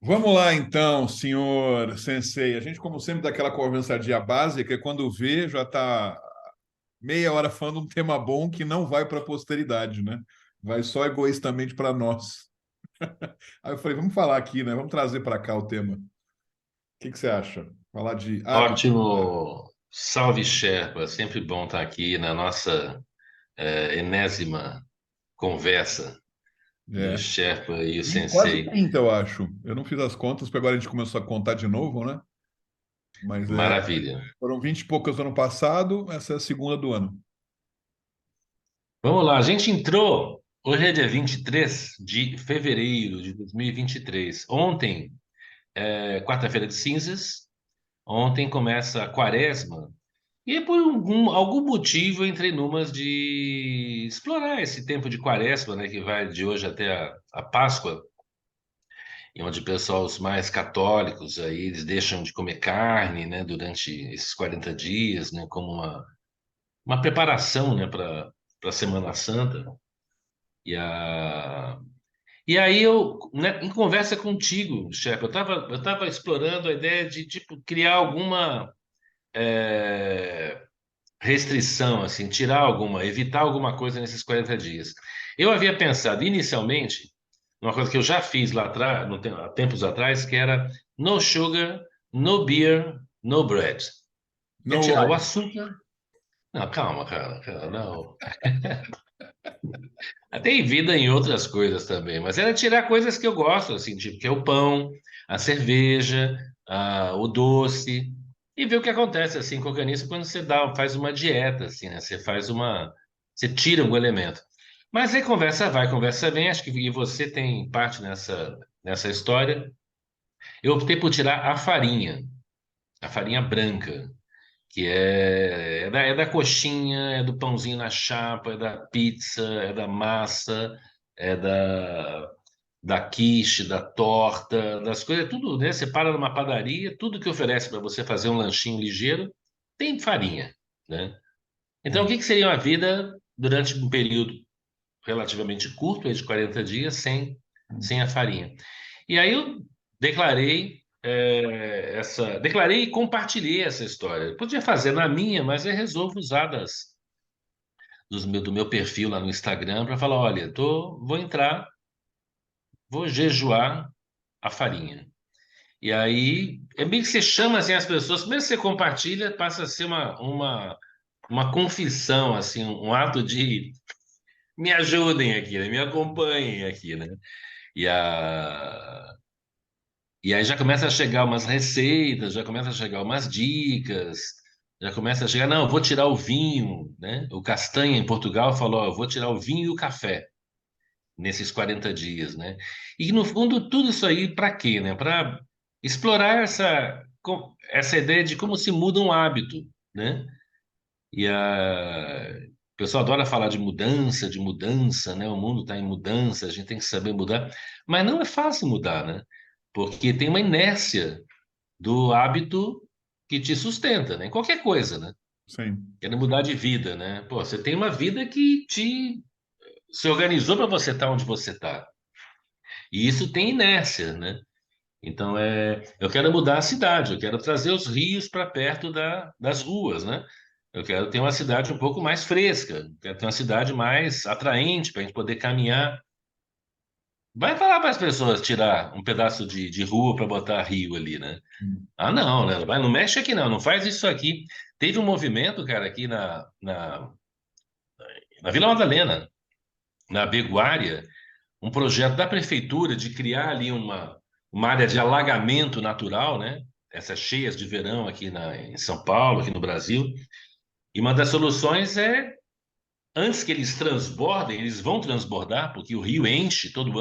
Vamos lá então, senhor Sensei. A gente, como sempre, dá aquela conversadinha básica, e quando vê, já está meia hora falando um tema bom que não vai para a posteridade, né? Vai só egoístamente para nós. Aí eu falei, vamos falar aqui, né? Vamos trazer para cá o tema. O que que você acha? Falar de hábito. Ótimo. Salve, Sherpa. Sempre bom estar aqui na nossa enésima conversa do É. Sherpa e o E quase Sensei. 30, eu acho. Eu não fiz as contas, porque agora a gente começou a contar de novo, né? Mas Maravilha. foram 20 e poucas no ano passado, essa é a segunda do ano. Vamos lá, a gente entrou. Hoje é dia 23 de fevereiro de 2023. Ontem, quarta-feira de cinzas. Ontem começa a quaresma. E por algum motivo eu entrei numas de explorar esse tempo de quaresma, né, que vai de hoje até a Páscoa. E onde o pessoal, os mais católicos, aí eles deixam de comer carne, né, durante esses 40 dias, né, como uma preparação, né, para a Semana Santa. E, a, e aí eu, né, em conversa contigo, chefe, eu tava explorando a ideia de, tipo, criar alguma restrição, assim, tirar alguma, evitar alguma coisa nesses 40 dias. Eu havia pensado inicialmente, uma coisa que eu já fiz lá atrás, há tempos atrás, que era no sugar, no beer, no bread. É No tirar o life. açúcar. Não, calma, cara, não. Tem vida em outras coisas também, mas era tirar coisas que eu gosto, assim, tipo, que é o pão, a cerveja, o doce, e ver o que acontece, assim, com o organismo quando você faz uma dieta, assim, né? Você tira um elemento. Mas aí conversa vai, conversa vem, acho que e você tem parte nessa história. Eu optei por tirar a farinha branca, que é da coxinha, é do pãozinho na chapa, é da pizza, é da massa, é da quiche, da torta, das coisas, tudo, né? Você para numa padaria, tudo que oferece para você fazer um lanchinho ligeiro tem farinha, né? Então, o que que seria uma vida durante um período relativamente curto, aí de 40 dias, sem a farinha? E aí eu declarei e compartilhei essa história. Eu podia fazer na minha, mas eu resolvo usar do meu perfil lá no Instagram para falar, olha, vou entrar, vou jejuar a farinha. E aí, é meio que você chama assim, as pessoas, mesmo que você compartilha, passa a ser uma confissão, assim, um ato de me ajudem aqui, né? Me acompanhem aqui, né? E, a, e aí já começa a chegar umas receitas, já começa a chegar umas dicas, já começa a chegar, não, eu vou tirar o vinho, né? O Castanha em Portugal falou, ó, eu vou tirar o vinho e o café nesses 40 dias, né? E no fundo, tudo isso aí para quê, né? Para explorar essa ideia de como se muda um hábito, né? O pessoal adora falar de mudança, né? O mundo está em mudança, a gente tem que saber mudar, mas não é fácil mudar, né? Porque tem uma inércia do hábito que te sustenta, né? Em qualquer coisa, né? Sim. Querendo mudar de vida, né? Pô, você tem uma vida que te se organizou para você estar onde você está. E isso tem inércia, né? Então eu quero mudar a cidade, eu quero trazer os rios para perto das ruas, né? Eu quero ter uma cidade um pouco mais fresca, quero ter uma cidade mais atraente para a gente poder caminhar. Vai falar para as pessoas tirar um pedaço de rua para botar rio ali, né? Ah, não, né? Não mexe aqui não, não faz isso aqui. Teve um movimento, cara, aqui na Vila Madalena, na Beguária, um projeto da prefeitura de criar ali uma área de alagamento natural, né? Essas cheias de verão aqui em São Paulo, aqui no Brasil. E uma das soluções é, antes que eles transbordem, eles vão transbordar, porque o rio enche todo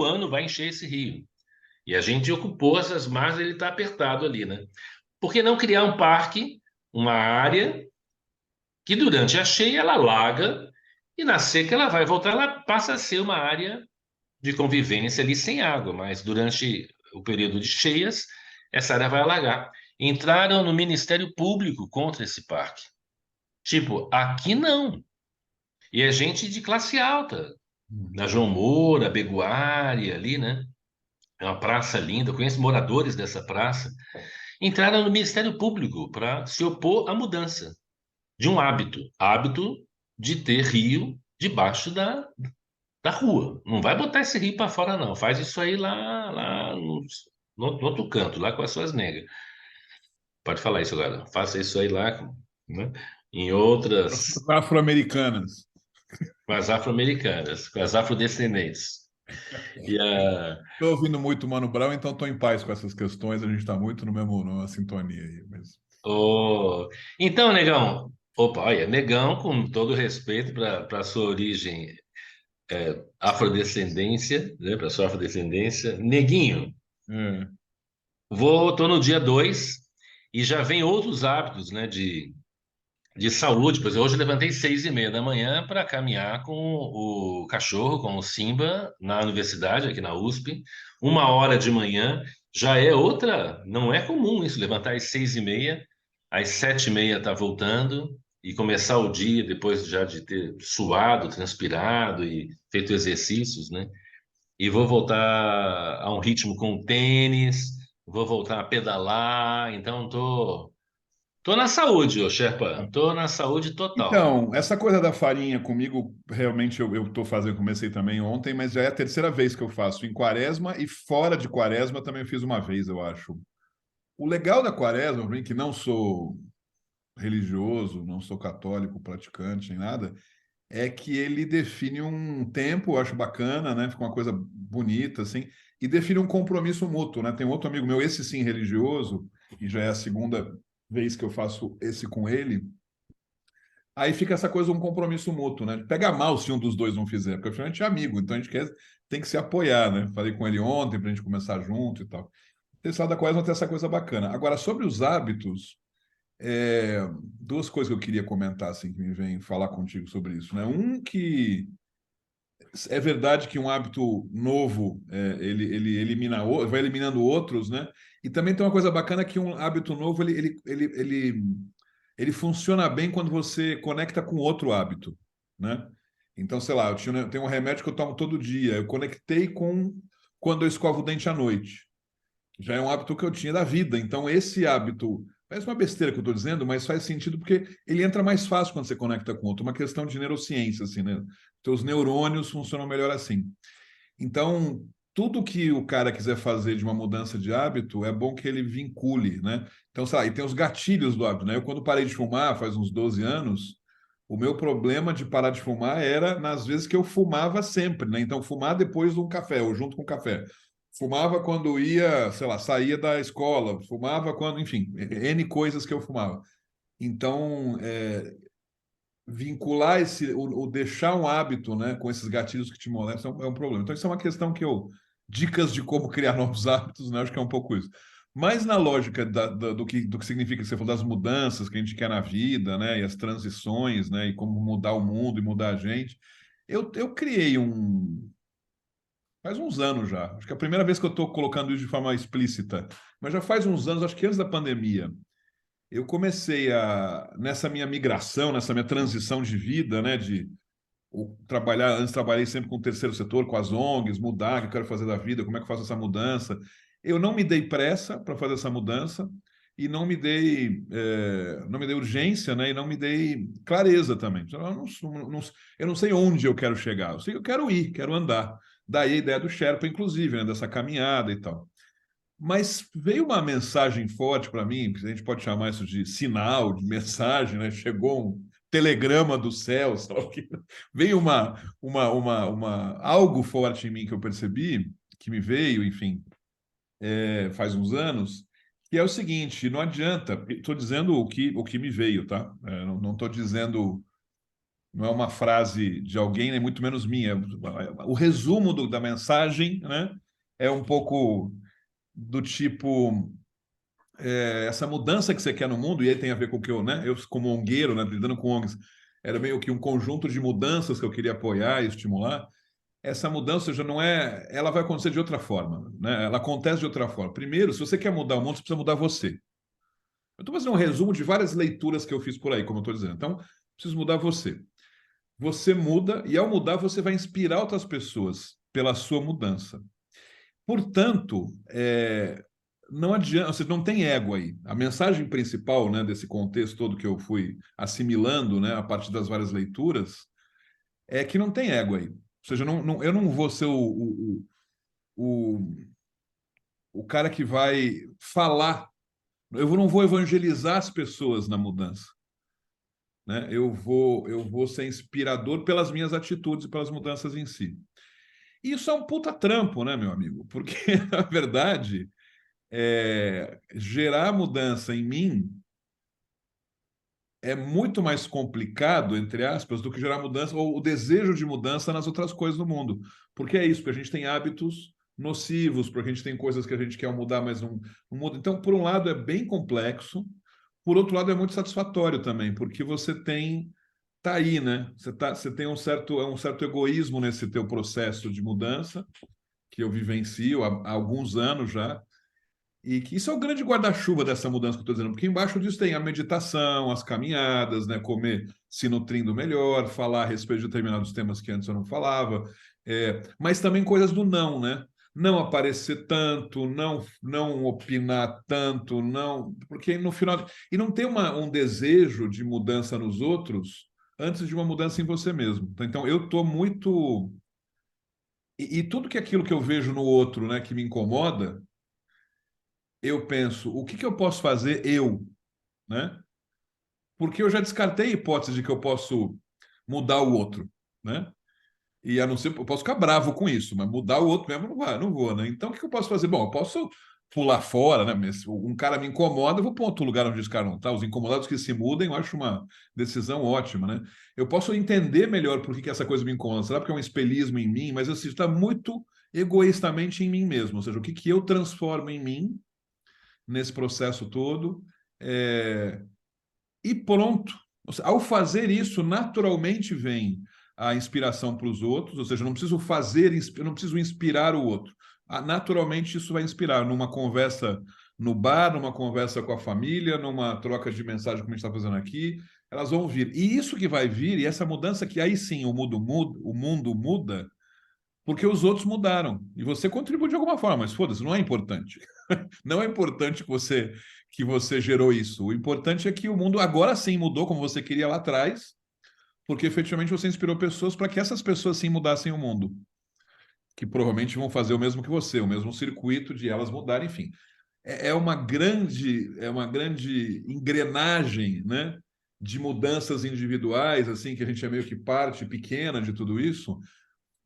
ano vai encher esse rio. E a gente ocupou essas margens, ele está apertado ali, né? Por que não criar um parque, uma área que durante a cheia ela alaga e na seca ela vai voltar, ela passa a ser uma área de convivência ali sem água, mas durante o período de cheias, essa área vai alagar. Entraram no Ministério Público contra esse parque. Tipo, aqui não. E é gente de classe alta, na Uhum. João Moura, Beguária, ali, né? é uma praça linda, eu conheço moradores dessa praça, entraram no Ministério Público para se opor à mudança de um hábito de ter rio debaixo da rua. Não vai botar esse rio para fora, não. Faz isso aí lá no outro canto, lá com as suas negas. Pode falar isso agora. Faça isso aí lá, né? Em outras, As afro-americanas. com as afro-americanas, com as afrodescendentes. E a... Estou ouvindo muito Mano Brown, então estou em paz com essas questões. A gente está muito no mesmo, numa sintonia aí. Mas... Oh. Então, negão, opa, olha, negão, com todo respeito para a sua origem afrodescendência, né, para sua afrodescendência, neguinho, É. tô no dia 2 e já vem outros hábitos, né, de saúde. Por exemplo, hoje eu levantei 6:30 da manhã para caminhar com o cachorro, com o Simba, na universidade, aqui na USP. 1 hora de manhã já é outra, não é comum isso, levantar às 6:30, às 7:30 tá voltando e começar o dia depois já de ter suado, transpirado e feito exercícios, né? E vou voltar a um ritmo com o tênis, vou voltar a pedalar, então tô na saúde, ô Sherpa. Tô na saúde total. Então, essa coisa da farinha comigo, realmente eu estou fazendo, comecei também ontem, mas já é a terceira vez que eu faço em quaresma e fora de quaresma também fiz uma vez, eu acho. O legal da quaresma, para mim, que não sou religioso, não sou católico, praticante, nem nada, é que ele define um tempo, eu acho bacana, né? Fica uma coisa bonita, assim, e define um compromisso mútuo, né? Tem um outro amigo meu, esse sim religioso, e já é a segunda vez que eu faço esse com ele. Aí fica essa coisa, um compromisso mútuo, né? Pega mal se um dos dois não fizer, porque afinal a gente é amigo, então a gente quer, tem que se apoiar, né? Falei com ele ontem para a gente começar junto e tal. Esse lado da coisa tem essa coisa bacana. Agora, sobre os hábitos, duas coisas que eu queria comentar, assim, que me vem falar contigo sobre isso, né? Um que é verdade que um hábito novo, ele elimina, vai eliminando outros, né? E também tem uma coisa bacana que um hábito novo, ele funciona bem quando você conecta com outro hábito, né? Então, sei lá, tenho um remédio que eu tomo todo dia, eu conectei com quando eu escovo o dente à noite. Já é um hábito que eu tinha da vida. Então, esse hábito, parece uma besteira que eu estou dizendo, mas faz sentido porque ele entra mais fácil quando você conecta com outro. Uma questão de neurociência, assim, né? Teus neurônios funcionam melhor assim. Então, tudo que o cara quiser fazer de uma mudança de hábito, é bom que ele vincule, né? Então, sei lá, e tem os gatilhos do hábito, né? Eu, quando parei de fumar, faz uns 12 anos, o meu problema de parar de fumar era nas vezes que eu fumava sempre, né? Então, fumar depois de um café, ou junto com o café. Fumava quando ia, sei lá, saía da escola, fumava quando, enfim, N coisas que eu fumava. Então, vincular o deixar um hábito, né, com esses gatilhos que te molestam é um problema. Então, isso é uma questão que dicas de como criar novos hábitos, né, acho que é um pouco isso. Mas na lógica do que significa que você falou das mudanças que a gente quer na vida, né, e as transições, né, e como mudar o mundo e mudar a gente, eu criei faz uns anos já. Acho que é a primeira vez que eu estou colocando isso de forma explícita, mas já faz uns anos, acho que antes da pandemia eu comecei nessa minha migração, nessa minha transição de vida, né, de trabalhar, antes trabalhei sempre com o terceiro setor, com as ONGs, mudar, o que eu quero fazer da vida, como é que eu faço essa mudança. Eu não me dei pressa para fazer essa mudança e não me dei urgência, né, e não me dei clareza também. Eu não sei onde eu quero chegar, eu sei que eu quero ir, quero andar. Daí a ideia do Sherpa, inclusive, né, dessa caminhada e tal. Mas veio uma mensagem forte para mim, que a gente pode chamar isso de sinal, de mensagem, né? Chegou um telegrama do céu, sabe? Veio algo forte em mim que eu percebi, que me veio, enfim, faz uns anos, que é o seguinte: não adianta, estou dizendo o que me veio, tá? Não estou dizendo, não é uma frase de alguém, nem muito menos minha. O resumo da mensagem, né? É um pouco do tipo essa mudança que você quer no mundo, e aí tem a ver com o que eu como ongueiro, né, lidando com ONGs, era meio que um conjunto de mudanças que eu queria apoiar e estimular. Essa mudança já não ela vai acontecer de outra forma, né? Ela acontece de outra forma. Primeiro, se você quer mudar o mundo, você precisa mudar você. Eu estou fazendo um resumo de várias leituras que eu fiz por aí, como eu estou dizendo. Então, preciso mudar você. Você muda, e ao mudar, você vai inspirar outras pessoas pela sua mudança. Portanto, não adianta, você não tem ego aí. A mensagem principal, né, desse contexto todo que eu fui assimilando, né, a partir das várias leituras, é que não tem ego aí. Ou seja, eu não vou ser o, o cara que vai falar, não vou evangelizar as pessoas na mudança. Né? Eu vou ser inspirador pelas minhas atitudes e pelas mudanças em si. E isso é um puta trampo, né, meu amigo? Porque, na verdade, gerar mudança em mim é muito mais complicado, entre aspas, do que gerar mudança ou o desejo de mudança nas outras coisas do mundo. Porque é isso, porque a gente tem hábitos nocivos, porque a gente tem coisas que a gente quer mudar, mas não muda. Então, por um lado, é bem complexo, por outro lado, é muito satisfatório também, porque você tem tá aí, né? Você tem um certo egoísmo nesse teu processo de mudança, que eu vivencio há alguns anos já, e que isso é o grande guarda-chuva dessa mudança que eu estou dizendo, porque embaixo disso tem a meditação, as caminhadas, né? Comer se nutrindo melhor, falar a respeito de determinados temas que antes eu não falava, mas também coisas do não, né? Não aparecer tanto, não opinar tanto, não, porque no final e não ter um desejo de mudança nos outros antes de uma mudança em você mesmo. Então eu estou muito e tudo que aquilo que eu vejo no outro, né, que me incomoda, eu penso, o que que eu posso fazer eu, né? Porque eu já descartei a hipótese de que eu posso mudar o outro, né? E a não ser, eu posso ficar bravo com isso, mas mudar o outro mesmo não vai, não vou, né? Então o que eu posso fazer? Bom, eu posso pular fora, né? Se um cara me incomoda, eu vou para outro lugar onde esse cara não está. Os incomodados que se mudem, eu acho uma decisão ótima, né? Eu posso entender melhor por que que essa coisa me incomoda. Será porque é um espelhismo em mim? Mas assim, está muito egoístamente em mim mesmo. Ou seja, o que que eu transformo em mim nesse processo todo? É, e pronto. Ao fazer isso, naturalmente vem a inspiração para os outros, ou seja, eu não preciso fazer, eu não preciso inspirar o outro. Naturalmente isso vai inspirar numa conversa no bar, numa conversa com a família, numa troca de mensagem como a gente está fazendo aqui, elas vão vir. E isso que vai vir, e essa mudança que aí sim o mundo muda, porque os outros mudaram. E você contribui de alguma forma, mas foda-se, não é importante. Não é importante que você gerou isso. O importante é que o mundo agora sim mudou como você queria lá atrás, porque efetivamente você inspirou pessoas para que essas pessoas sim mudassem o mundo, que provavelmente vão fazer o mesmo que você, o mesmo circuito de elas mudarem, enfim. É uma grande engrenagem, né, de mudanças individuais, assim, que a gente é meio que parte pequena de tudo isso,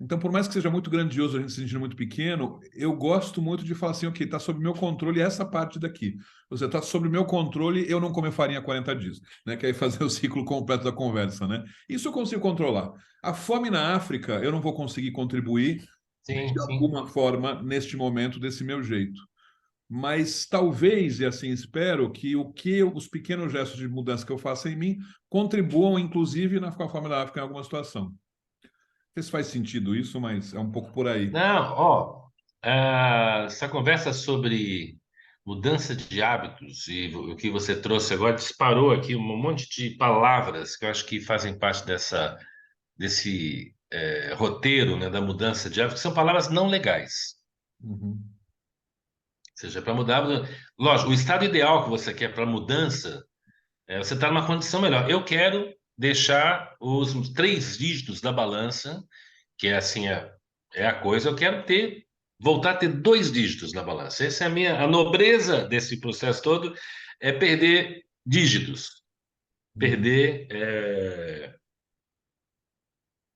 então, por mais que seja muito grandioso a gente se sentir muito pequeno, eu gosto muito de falar assim, ok, está sob meu controle essa parte daqui. Você está sob meu controle, eu não comer farinha há 40 dias, né? Que aí fazer o ciclo completo da conversa, né? Isso eu consigo controlar. A fome na África, eu não vou conseguir contribuir Sim, de sim. alguma forma neste momento desse meu jeito. Mas talvez, e assim espero, que os pequenos gestos de mudança que eu faça em mim contribuam, inclusive, com a fome da África em alguma situação sei se faz sentido isso, mas é um pouco por aí. Não, ó, essa conversa sobre mudança de hábitos e o que você trouxe agora disparou aqui um monte de palavras que eu acho que fazem parte desse roteiro, né, da mudança de hábitos, que são palavras não legais. Uhum. Ou seja, para mudar, lógico, o estado ideal que você quer para mudança você está numa condição melhor. Eu quero deixar os 3 dígitos da balança, que é assim, é a coisa, eu quero voltar a ter 2 dígitos na balança. Essa é a nobreza desse processo todo, é perder dígitos, Uhum. perder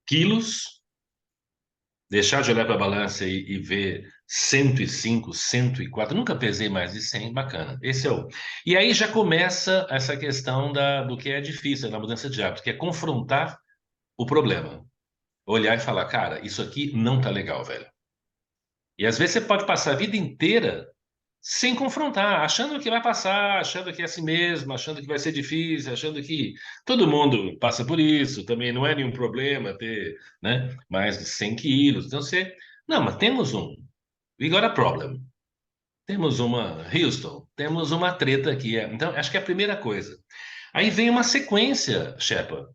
quilos, deixar de olhar para a balança e ver 105, 104. Nunca pesei mais de 100, bacana. Esse é o. E aí já começa essa questão do que é difícil na mudança de hábito, que é confrontar o problema. Olhar e falar, cara, isso aqui não tá legal, velho. E às vezes você pode passar a vida inteira sem confrontar, achando que vai passar, achando que é assim mesmo, achando que vai ser difícil, achando que todo mundo passa por isso, também não é nenhum problema ter, né, mais de 100 quilos. Então você, não, mas temos we got a problem. Temos uma Houston, temos uma treta aqui. Então, acho que é a primeira coisa. Aí vem uma sequência, Shepa.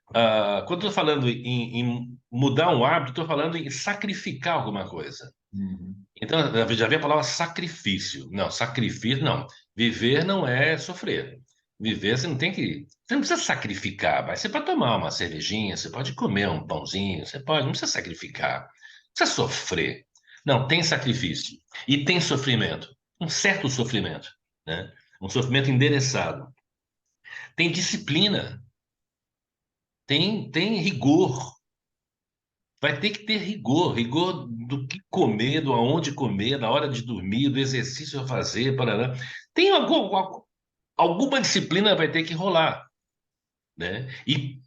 Quando eu estou falando em mudar um hábito, estou falando em sacrificar alguma coisa. Uhum. Então, já vem a palavra sacrifício. Não, sacrifício, não. Viver não é sofrer. Viver, você não tem que. Você não precisa sacrificar, mas você pode tomar uma cervejinha, você pode comer um pãozinho, você pode, não precisa sacrificar. Não precisa sofrer. Não, tem sacrifício. E tem sofrimento. Um certo sofrimento, né? Um sofrimento endereçado. Tem disciplina, tem rigor. Vai ter que ter rigor, rigor do que comer, do aonde comer, da hora de dormir, do exercício a fazer, parará. Tem alguma disciplina vai ter que rolar, né? E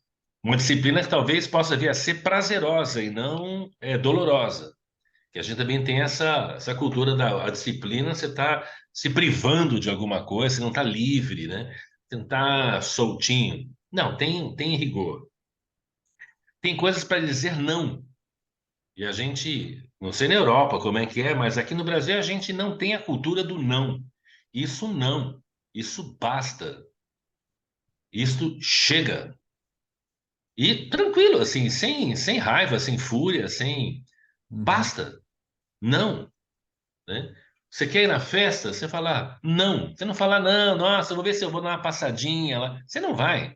uma disciplina que talvez possa vir a ser prazerosa e não dolorosa. Que a gente também tem essa cultura da a disciplina, você está se privando de alguma coisa, você não está livre, né? Você não está soltinho. Não, tem rigor. Tem coisas para dizer não. E a gente, não sei na Europa como é que é, mas aqui no Brasil a gente não tem a cultura do não. Isso não. Isso basta. Isso chega. E tranquilo, assim, sem raiva, sem fúria, sem. Uhum. Basta. Não. Né? Você quer ir na festa? Você fala não. Você não fala não, nossa, eu vou ver se eu vou dar uma passadinha lá. Você não vai.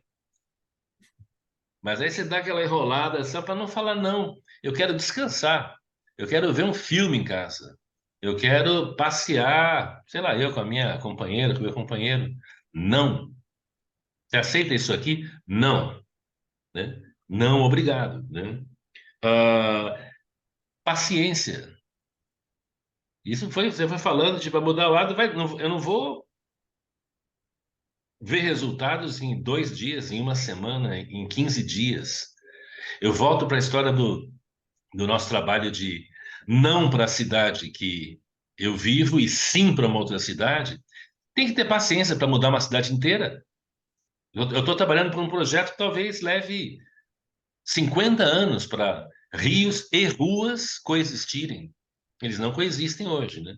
Mas aí você dá aquela enrolada só para não falar não. Eu quero descansar. Eu quero ver um filme em casa. Eu quero passear, sei lá, eu com a minha companheira, com o meu companheiro. Não. Você aceita isso aqui? Não, né? Não, obrigado, né? Ah, paciência. Isso foi, você foi falando, tipo, vai mudar o lado, eu não vou ver resultados em 2 dias, em uma semana, em 15 dias. Eu volto para a história do nosso trabalho de não para a cidade que eu vivo e sim para uma outra cidade. Tem que ter paciência para mudar uma cidade inteira. Eu estou trabalhando por um projeto que talvez leve 50 anos para rios e ruas coexistirem. Eles não coexistem hoje, né?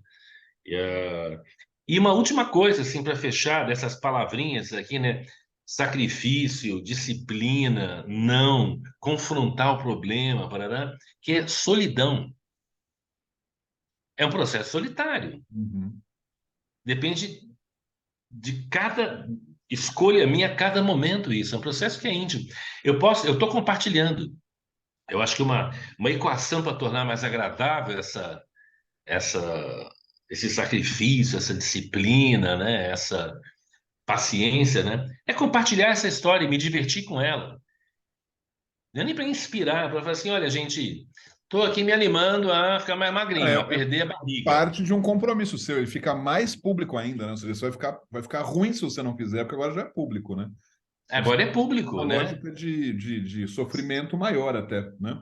E, e uma última coisa, assim, para fechar, dessas palavrinhas aqui, né? Sacrifício, disciplina, não, confrontar o problema, parará, que é solidão. É um processo solitário. Uhum. Depende de cada escolha minha a cada momento isso. É um processo que é íntimo. Eu estou compartilhando. Eu acho que uma equação para tornar mais agradável essa, esse sacrifício, essa disciplina, né? Essa paciência, né? É compartilhar essa história e me divertir com ela. Não é nem para inspirar, para falar assim, olha, gente, estou aqui me animando a ficar mais magrinho, a É perder a barriga. parte de um compromisso seu, ele fica mais público ainda, né? Ou seja, isso vai ficar ruim se você não fizer, porque agora já é público, né? Se você Agora é uma público, né? lógica de sofrimento maior até, né?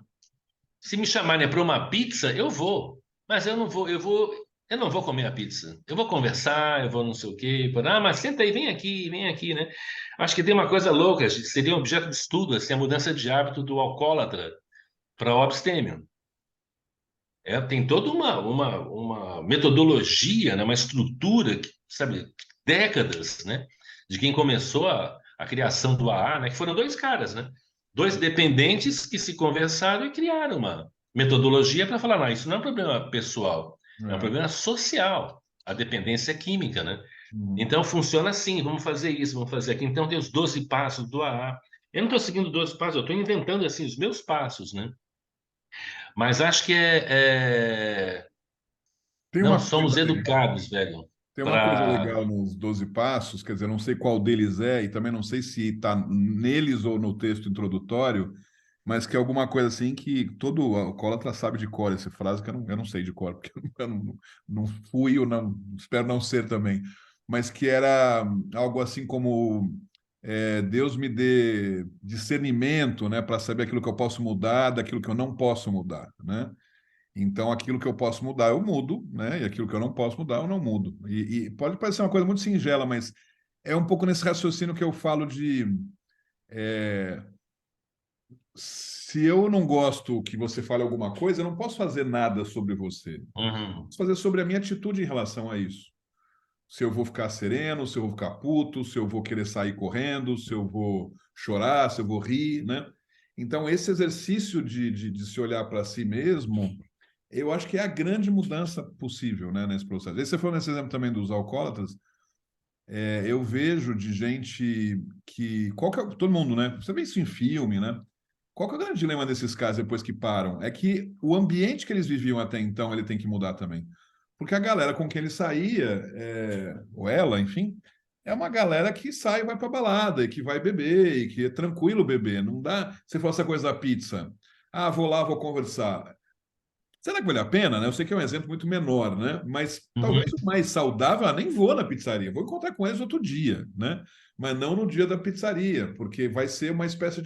Se me chamarem para uma pizza, eu vou. Mas eu não vou comer a pizza. Eu vou conversar, eu vou não sei o quê. Mas senta aí, vem aqui, né? Acho que tem uma coisa louca, seria um objeto de estudo, assim, a mudança de hábito do alcoólatra para o abstêmio. Tem toda uma metodologia, né, uma estrutura, que, sabe, décadas, né, de quem começou a criação do AA, né, que foram dois caras, né, dois dependentes que se conversaram e criaram uma metodologia para falar, não, isso não é um problema pessoal, é um É. problema social, a dependência química, né? Uhum. Então funciona assim, vamos fazer isso, vamos fazer aquilo. Então tem os 12 passos do AA. Eu não estou seguindo 12 passos, eu estou inventando assim os meus passos, né? Mas acho que Tem não uma somos coisa legal. educados, velho, Tem uma coisa para. legal nos 12 passos, quer dizer, não sei qual deles é, e também não sei se está neles ou no texto introdutório, mas que é alguma coisa assim que todo alcoólatra sabe de cor, essa frase que eu não sei de cor, porque eu não fui ou não, espero não ser também, mas que era algo assim como Deus me dê discernimento, né, para saber aquilo que eu posso mudar, daquilo que eu não posso mudar, né? Então, aquilo que eu posso mudar, eu mudo, né? E aquilo que eu não posso mudar, eu não mudo. E pode parecer uma coisa muito singela, mas é um pouco nesse raciocínio que eu falo de é, se eu não gosto que você fale alguma coisa, eu não posso fazer nada sobre você. Uhum. Posso fazer sobre a minha atitude em relação a isso. se eu vou ficar sereno, se eu vou ficar puto, se eu vou querer sair correndo, se eu vou chorar, se eu vou rir, né? Então, esse exercício de se olhar para si mesmo, eu acho que é a grande mudança possível, né, nesse processo. Esse foi nesse exemplo também dos alcoólatras. Eu vejo de gente que... todo mundo, né? Você vê isso em filme, né? Qual que é o grande dilema desses casos depois que param? É que o ambiente que eles viviam até então, ele tem que mudar também. Porque a galera com quem ele saía, ou ela, enfim, é uma galera que sai e vai para balada, e que vai beber, e que é tranquilo beber. Não dá. Se for essa coisa da pizza, ah, vou lá, vou conversar. Será que vale a pena, né? Eu sei que é um exemplo muito menor, né? Mas Uhum. talvez o mais saudável, nem vou na pizzaria, vou encontrar com eles outro dia, né? Mas não no dia da pizzaria, porque vai ser uma espécie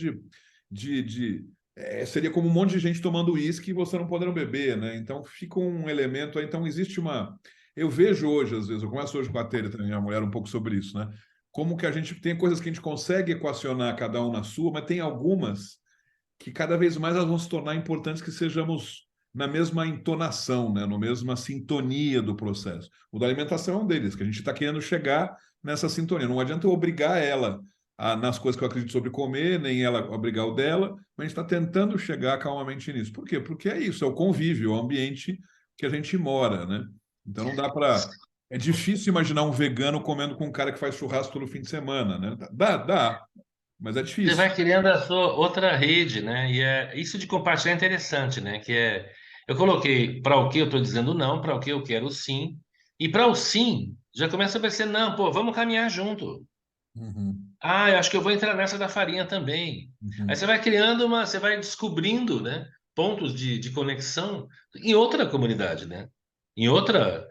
seria como um monte de gente tomando uísque e você não podendo beber, né? Então fica um elemento aí. Então existe uma. Eu vejo hoje, às vezes, eu converso hoje com a Tere, também, minha mulher, um pouco sobre isso, né? Como que a gente tem coisas que a gente consegue equacionar cada um na sua, mas tem algumas que cada vez mais elas vão se tornar importantes que sejamos na mesma entonação, né? Na mesma sintonia do processo. O da alimentação é um deles, que a gente está querendo chegar nessa sintonia. Não adianta eu obrigar ela nas coisas que eu acredito sobre comer, nem ela obrigar o dela, mas a gente está tentando chegar calmamente nisso. Por quê? Porque é isso, é o convívio, é o ambiente que a gente mora, né? Então não dá para... É difícil imaginar um vegano comendo com um cara que faz churrasco todo fim de semana, né? Dá, mas é Você difícil. vai criando a sua outra rede, né? E isso de compartilhar é interessante, né? Eu coloquei para o que eu estou dizendo não, para o que eu quero sim, e para o sim já começa a aparecer não, pô, vamos caminhar junto. Uhum, Ah, eu acho que eu vou entrar nessa da farinha também. Aí você uhum. vai você vai descobrindo, né? Pontos de conexão em outra comunidade, né? Em outra.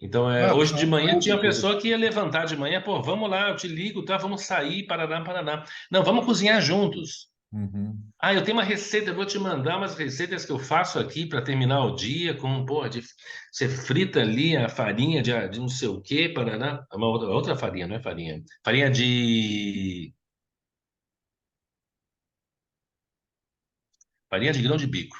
Então, Ah, hoje de são manhã tinha uma públicos. pessoa que ia levantar de manhã, pô, vamos lá, eu te ligo, tá? Vamos sair, Paraná, Paraná. Não, vamos cozinhar juntos. Uhum. Ah, eu tenho uma receita, eu vou te mandar umas receitas que eu faço aqui para terminar o dia com, pô, você frita ali a farinha de não sei o quê, Paraná. Uma outra farinha, não é farinha. Farinha de grão de bico.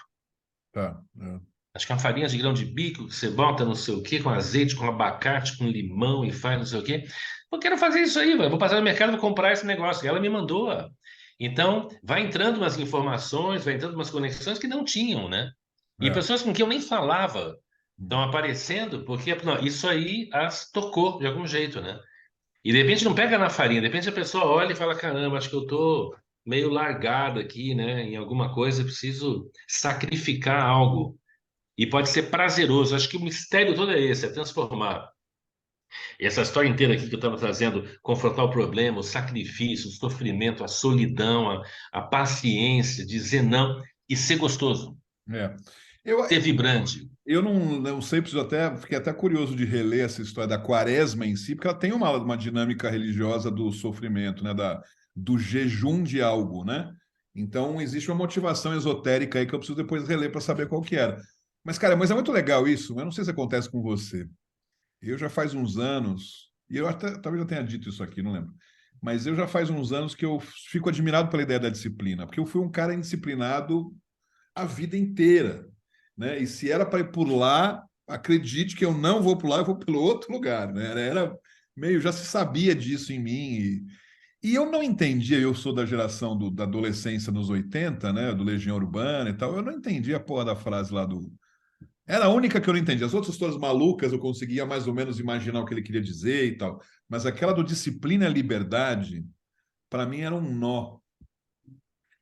Tá. É. Acho que é uma farinha de grão de bico que você bota não sei o quê, com azeite, com abacate, com limão e faz não sei o quê. Eu quero fazer isso aí, velho. Vou passar no mercado e vou comprar esse negócio. E ela me mandou. Ó. Então, vai entrando umas informações, vai entrando umas conexões que não tinham, né? E É. pessoas com quem eu nem falava estão aparecendo, porque não, isso aí as tocou de algum jeito, né? E de repente não pega na farinha, de repente a pessoa olha e fala: caramba, acho que eu tô meio largado aqui, né? Em alguma coisa, eu preciso sacrificar algo. E pode ser prazeroso. Acho que o mistério todo é esse, é transformar. E essa história inteira aqui que eu estava trazendo, confrontar o problema, o sacrifício, o sofrimento, a solidão, a paciência, dizer não e ser gostoso, É. Eu, ser vibrante. eu não sei, fiquei até curioso de reler essa história da quaresma em si, porque ela tem uma dinâmica religiosa do sofrimento, né? Do jejum de algo, né? Então, existe uma motivação esotérica aí que eu preciso depois reler para saber qual que era. Mas, cara, mas é muito legal isso. Eu não sei se acontece com você. Eu já faz uns anos, e eu até, talvez eu tenha dito isso aqui, não lembro. Mas eu já faz uns anos que eu fico admirado pela ideia da disciplina, porque eu fui um cara indisciplinado a vida inteira, né? E se era para ir por lá, acredite que eu não vou por lá, eu vou pelo outro lugar, né? Era meio, já se sabia disso em mim. E eu não entendia, eu sou da geração da adolescência nos 80, né? Do Legião Urbana e tal, eu não entendia a porra da frase lá do. Era a única que eu não entendia. As outras histórias malucas eu conseguia mais ou menos imaginar o que ele queria dizer e tal. Mas aquela do disciplina e liberdade, para mim era um nó.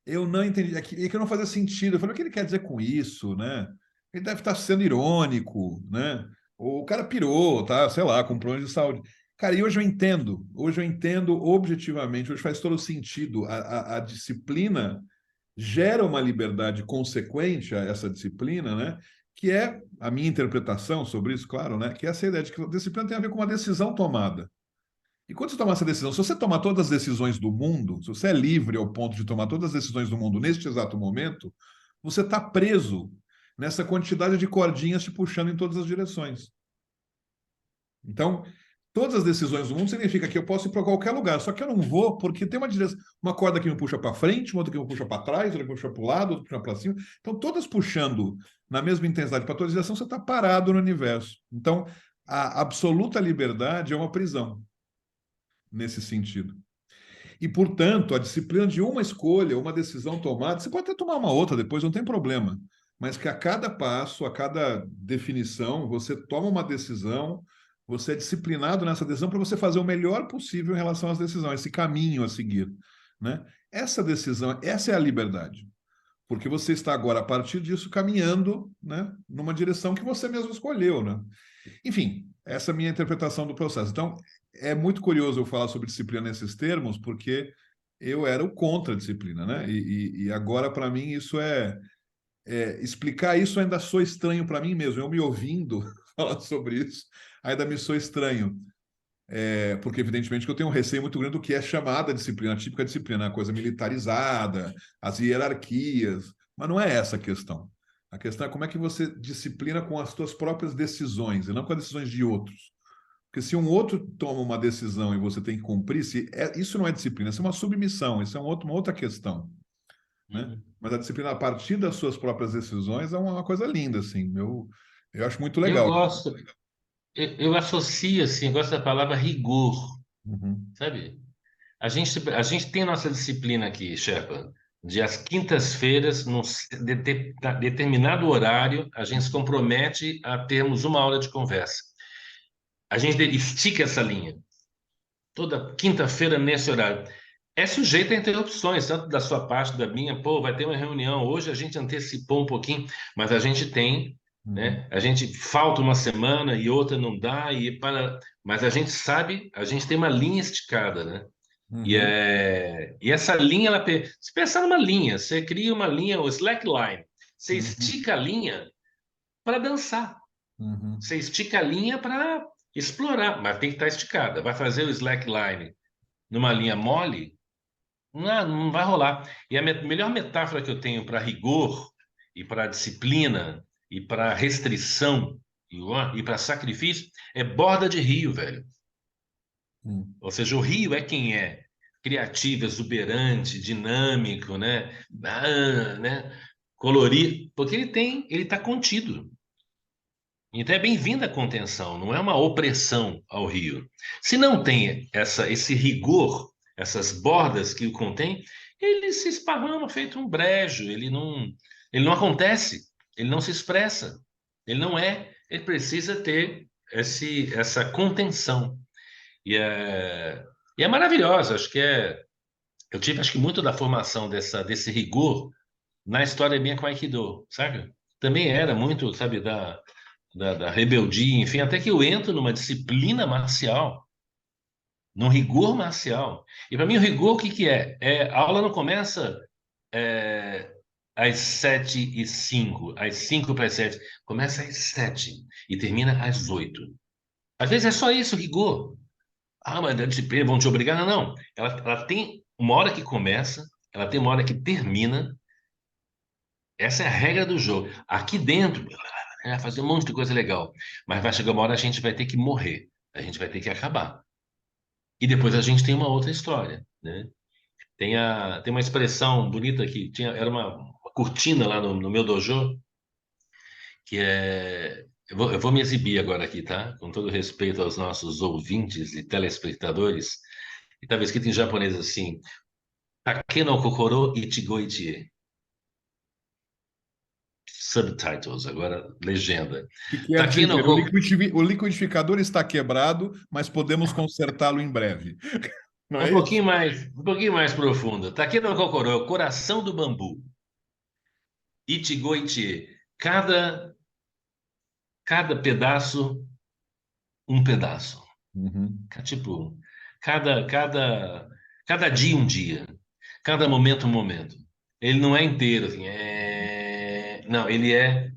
Eu não entendi. É que não fazia sentido. Eu falei, o que ele quer dizer com isso, né? Ele deve estar sendo irônico, né? Ou o cara pirou, tá? Sei lá, com problemas de saúde. Cara, e hoje eu entendo. Hoje eu entendo objetivamente. Hoje faz todo sentido. A disciplina gera uma liberdade consequente a essa disciplina, né? Que é a minha interpretação sobre isso, claro, né? Que é essa ideia de que a disciplina tem a ver com uma decisão tomada. E quando você tomar essa decisão, se você tomar todas as decisões do mundo, se você é livre ao ponto de tomar todas as decisões do mundo neste exato momento, você está preso nessa quantidade de cordinhas te puxando em todas as direções. Então, todas as decisões do mundo significa que eu posso ir para qualquer lugar, só que eu não vou porque tem uma corda que me puxa para frente, uma outra que me puxa para trás, outra que me puxa para o lado, outra que me puxa para cima. Então, todas puxando na mesma intensidade para toda direção, você está parado no universo. Então, a absoluta liberdade é uma prisão, nesse sentido. E, portanto, a disciplina de uma escolha, uma decisão tomada, você pode até tomar uma outra depois, não tem problema. Mas que a cada passo, a cada definição, você toma uma decisão, você é disciplinado nessa decisão para você fazer o melhor possível em relação às decisões, esse caminho a seguir, né? Essa decisão, essa é a liberdade. Porque você está agora, a partir disso, caminhando, né, numa direção que você mesmo escolheu, né? Enfim, essa é a minha interpretação do processo. Então, é muito curioso eu falar sobre disciplina nesses termos, porque eu era o contra a disciplina, né? E agora, para mim, isso explicar isso ainda sou estranho para mim mesmo. Eu me ouvindo falar sobre isso, ainda me sou estranho. Porque, evidentemente, que eu tenho um receio muito grande do que é chamada disciplina, a típica disciplina, a coisa militarizada, as hierarquias. Mas não é essa a questão. A questão é como é que você disciplina com as suas próprias decisões e não com as decisões de outros. Porque se um outro toma uma decisão e você tem que cumprir, isso não é disciplina, isso é uma submissão, isso é uma outra questão, né? Uhum. Mas a disciplina a partir das suas próprias decisões é uma coisa linda, assim. Eu acho muito Eu legal. gosto, eu associo, assim, eu gosto da palavra rigor, Uhum, sabe? A gente tem nossa disciplina aqui, Sherpa, de às quintas-feiras, num determinado horário, a gente se compromete a termos uma hora de conversa. A gente estica essa linha. Toda quinta-feira nesse horário. É sujeito a interrupções, tanto da sua parte, da minha. Pô, vai ter uma reunião. Hoje a gente antecipou um pouquinho, mas a gente tem, uhum, né? A gente falta uma semana e outra não dá, mas a gente sabe, a gente tem uma linha esticada, né? uhum, E essa linha, se pensar numa linha, você cria uma linha, o slackline, você uhum, estica a linha para dançar. uhum, Você estica a linha para explorar, mas tem que estar esticada. Vai fazer o slackline numa linha mole, não vai rolar. E a melhor metáfora que eu tenho para rigor e para disciplina e para restrição e para sacrifício é borda de rio, velho. uhum, Ou seja, o rio é quem é criativo, exuberante, dinâmico, né? Né? Colorido, porque ele está contido. Então é bem-vinda a contenção, não é uma opressão ao rio. Se não tem esse rigor, essas bordas que o contém, ele se esparrama feito um brejo, ele não acontece, ele não se expressa, ele precisa ter essa contenção. E é, e é maravilhosa, eu tive acho que muito da formação desse rigor na história minha com Aikido, sabe? Também era muito, sabe, da rebeldia, enfim, até que eu entro numa disciplina marcial, num rigor marcial. E para mim, o rigor, o que que é? A aula não começa é, às 7h05, às 5 para as 7. Começa às 7 e termina às 8. Às vezes é só isso, o rigor. Ah, mas a disciplina, vão te obrigar? Não, não. Ela tem uma hora que começa, ela tem uma hora que termina. Essa é a regra do jogo. Aqui dentro, vai fazer um monte de coisa legal. Mas vai chegar uma hora a gente vai ter que morrer. A gente vai ter que acabar. E depois a gente tem uma outra história, né? Tem uma expressão bonita que era uma cortina lá no meu dojo, que é. Eu vou me exibir agora aqui, tá? Com todo respeito aos nossos ouvintes e telespectadores. E estava escrito em japonês assim: Take no kokoro ichigo ichie. Subtitles, agora legenda. que quer Take no dizer, kokoro. o liquidificador está quebrado, mas podemos consertá-lo em breve. Não é isso? Um pouquinho mais profundo. Take no kokoro, coração do bambu. Ichigo ichie. Cada pedaço, um pedaço. Uhum, Tipo, cada, cada, cada dia um dia. Cada momento um momento. Ele não é inteiro, assim. Não, ele é.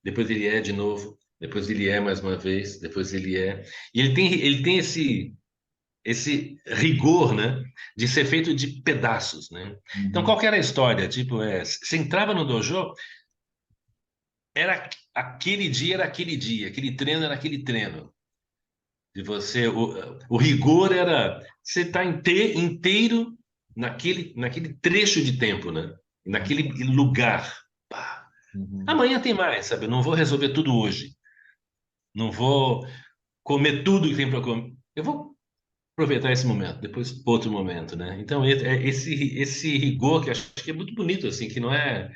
Depois ele é de novo. Depois ele é mais uma vez. Depois ele é. E ele tem esse rigor, né, de ser feito de pedaços, né? Então, uhum, qual que era a história? Tipo, você entrava no dojo, era aquele dia, era aquele dia, aquele treino era aquele treino. De você, o rigor era você estar inteiro naquele trecho de tempo, né? Naquele lugar. Pá. uhum, Amanhã tem mais, sabe? Eu não vou resolver tudo hoje. Não vou comer tudo que tem para comer. Eu vou aproveitar esse momento, depois outro momento, né? Então, é esse rigor que eu acho que é muito bonito, assim, que não é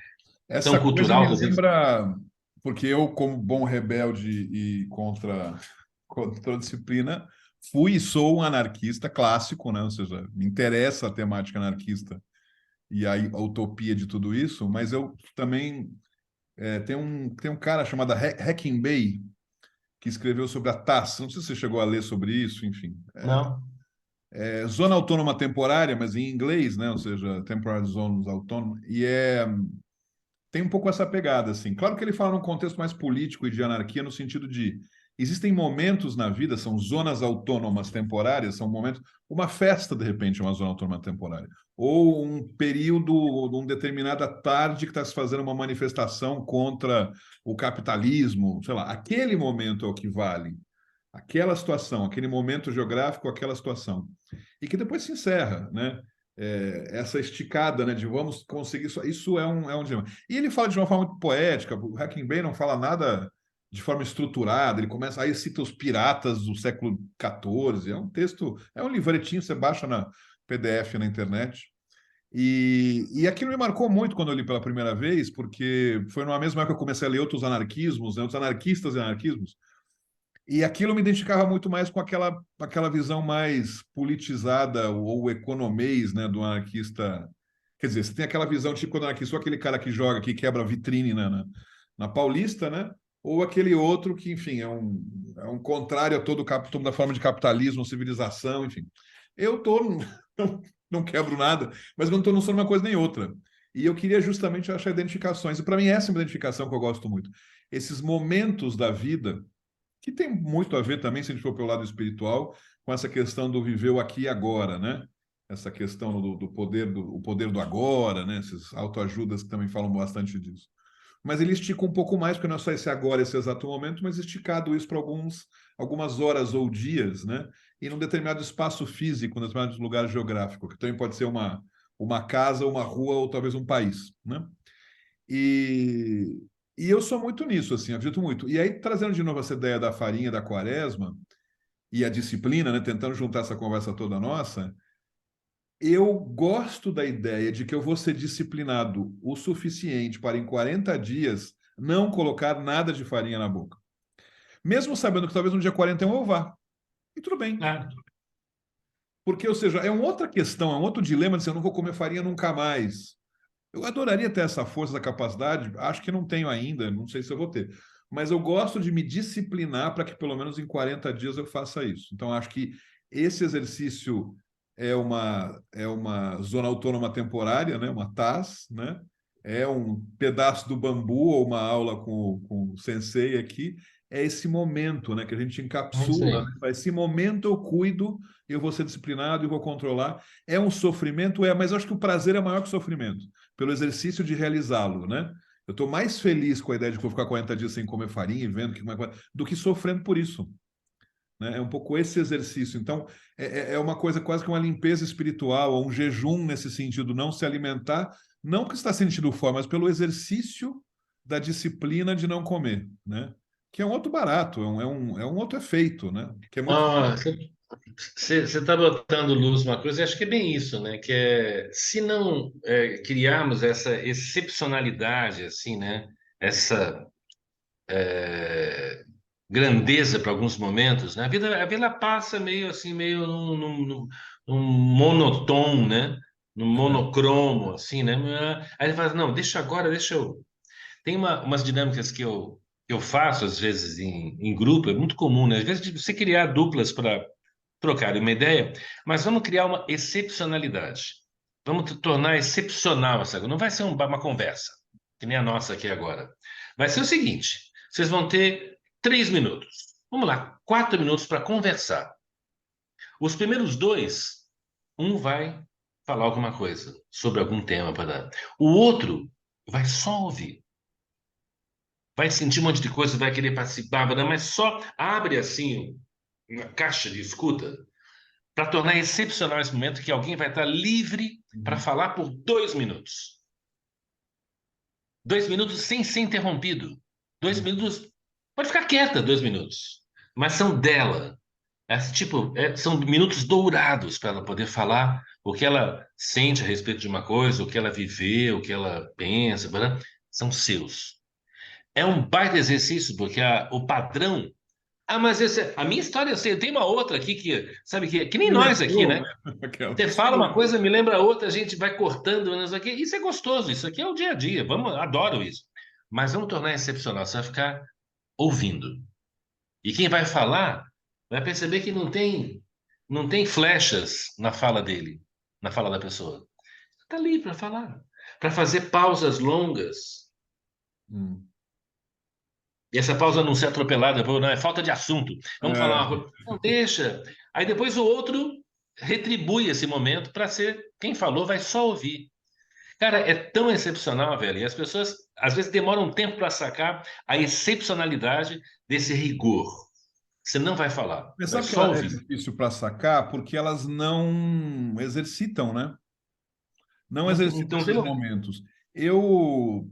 Essa tão coisa me cultural, talvez. lembra, porque eu, como bom rebelde e contra a disciplina, fui e sou um anarquista clássico, né? Ou seja, me interessa a temática anarquista e a utopia de tudo isso, mas eu também tem um cara chamado Hacking Bay que escreveu sobre a TASS. Não sei se você chegou a ler sobre isso, enfim. Não? É Zona Autônoma Temporária, mas em inglês, né? Ou seja, Temporary Zones Autónoma. Tem um pouco essa pegada, assim. Claro que ele fala num contexto mais político e de anarquia, no sentido de existem momentos na vida, são zonas autônomas temporárias, são momentos. Uma festa, de repente, é uma zona autônoma temporária. Ou um período, uma determinada tarde que está se fazendo uma manifestação contra o capitalismo, sei lá. Aquele momento é o que vale. Aquela situação, aquele momento geográfico, aquela situação. E que depois se encerra, né? Essa esticada, né, de vamos conseguir isso é um dilema. E ele fala de uma forma muito poética, o Hacking não fala nada de forma estruturada, ele começa, aí cita os piratas do século XIV, é um texto, é um livretinho, você baixa na PDF na internet, e aquilo me marcou muito quando eu li pela primeira vez, porque foi numa mesma época que eu comecei a ler outros anarquismos, né, outros anarquistas e anarquismos, e aquilo me identificava muito mais com aquela visão mais politizada ou economês, né, do anarquista. Quer dizer, você tem aquela visão tipo do anarquista, ou aquele cara que joga, que quebra vitrine na Paulista, né? Ou aquele outro que, enfim, é um contrário a todo toda forma de capitalismo, civilização, enfim. Eu tô, não quebro nada, mas eu não estou não sou uma coisa nem outra. E eu queria justamente achar identificações. E para mim, essa é uma identificação que eu gosto muito. Esses momentos da vida que tem muito a ver também, se a gente for pelo lado espiritual, com essa questão do viver o aqui e agora, né? Essa questão do poder o poder do agora, né? Essas autoajudas que também falam bastante disso. Mas ele estica um pouco mais, porque não é só esse agora, esse exato momento, mas esticado isso para algumas horas ou dias, né? E num determinado espaço físico, num determinado lugar geográfico, que também pode ser uma casa, uma rua ou talvez um país, né? E, e eu sou muito nisso, assim, acredito muito. E aí, trazendo de novo essa ideia da farinha, da quaresma e a disciplina, né, tentando juntar essa conversa toda nossa, eu gosto da ideia de que eu vou ser disciplinado o suficiente para, em 40 dias, não colocar nada de farinha na boca. Mesmo sabendo que talvez no dia 41 eu vá. E tudo bem. Ah, Porque, ou seja, é uma outra questão, é um outro dilema de se eu não vou comer farinha nunca mais. Eu adoraria ter essa força, essa capacidade, acho que não tenho ainda, não sei se eu vou ter. Mas eu gosto de me disciplinar para que pelo menos em 40 dias eu faça isso. Então, acho que esse exercício é uma zona autônoma temporária, né? Uma TAS, né? É um pedaço do bambu ou uma aula com o sensei aqui. É esse momento, né? Que a gente é isso encapsula, aí. né? Esse momento eu cuido, eu vou ser disciplinado e vou controlar. É um sofrimento? É, mas eu acho que o prazer é maior que o sofrimento pelo exercício de realizá-lo, né? Eu estou mais feliz com a ideia de que vou ficar 40 dias sem comer farinha e vendo do que sofrendo por isso. Né? É um pouco esse exercício. Então, é uma coisa quase que uma limpeza espiritual, ou um jejum nesse sentido, não se alimentar, não que está sentindo fome, mas pelo exercício da disciplina de não comer, né? Que é um outro barato, é um outro efeito, né? Que é muito. Ah, você está botando luz numa coisa, e acho que é bem isso, né? Que é, se não criarmos essa excepcionalidade, assim, né? Essa grandeza para alguns momentos, né? A vida passa meio assim, meio num monotom, né? Num monocromo, assim, né? Aí ele fala, não, deixa agora, deixa eu. Tem umas dinâmicas que eu faço, às vezes, em grupo, é muito comum, né? Às vezes, de você criar duplas para trocar uma ideia, mas vamos criar uma excepcionalidade. Vamos tornar excepcional essa coisa. Não vai ser uma conversa, que nem a nossa aqui agora. Vai ser o seguinte: vocês vão ter 3 minutos. Vamos lá, 4 minutos para conversar. Os primeiros dois, um vai falar alguma coisa sobre algum tema para. O outro vai só ouvir. Vai sentir um monte de coisa, vai querer participar, mas só abre assim uma caixa de escuta para tornar excepcional esse momento que alguém vai estar livre para Uhum. falar por 2 minutos. 2 minutos sem ser interrompido. 2 minutos Pode ficar quieta 2 minutos, mas são dela. Tipo, são minutos dourados para ela poder falar o que ela sente a respeito de uma coisa, o que ela viveu, o que ela pensa, são seus. É um baita exercício, porque o padrão. Ah, mas a minha história, eu sei, tem uma outra aqui que, sabe, que nem Me nós aqui, lembrou, né? né? Aquela. Você fala uma coisa, me lembra outra, a gente vai cortando, mas aqui. Isso é gostoso, isso aqui é o dia a dia, vamos, adoro isso. Mas vamos tornar excepcional, você vai ficar ouvindo. E quem vai falar vai perceber que não tem flechas na fala dele, na fala da pessoa. Está ali para falar, para fazer pausas longas. Hum. E essa pausa não ser atropelada, pô, não, é falta de assunto. Vamos falar uma É, coisa. Não deixa. Aí depois o outro retribui esse momento para ser quem falou vai só ouvir. Cara, é tão excepcional, velho. E as pessoas às vezes demoram um tempo para sacar a excepcionalidade desse rigor. Você não vai falar, mas vai sabe que só ela é ouvir. difícil para sacar? Porque elas não exercitam, né? Não exercitam Então, esses momentos. Eu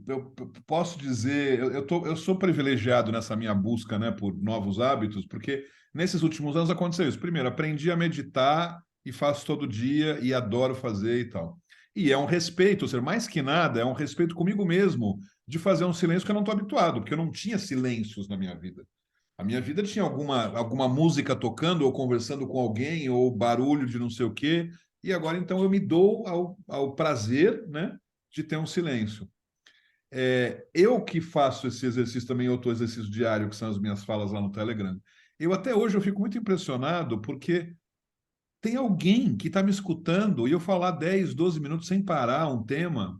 posso dizer, eu sou privilegiado nessa minha busca, né, por novos hábitos, porque nesses últimos anos aconteceu isso. Primeiro, aprendi a meditar e faço todo dia e adoro fazer e tal. E é um respeito, ou seja, mais que nada, é um respeito comigo mesmo de fazer um silêncio que eu não estou habituado, porque eu não tinha silêncios na minha vida. A minha vida tinha alguma música tocando ou conversando com alguém ou barulho de não sei o quê. E agora, então, eu me dou ao prazer, né, de ter um silêncio. Eu que faço esse exercício também, outro exercício diário, que são as minhas falas lá no Telegram. Eu até hoje eu fico muito impressionado porque tem alguém que está me escutando e eu falar 10, 12 minutos sem parar um tema.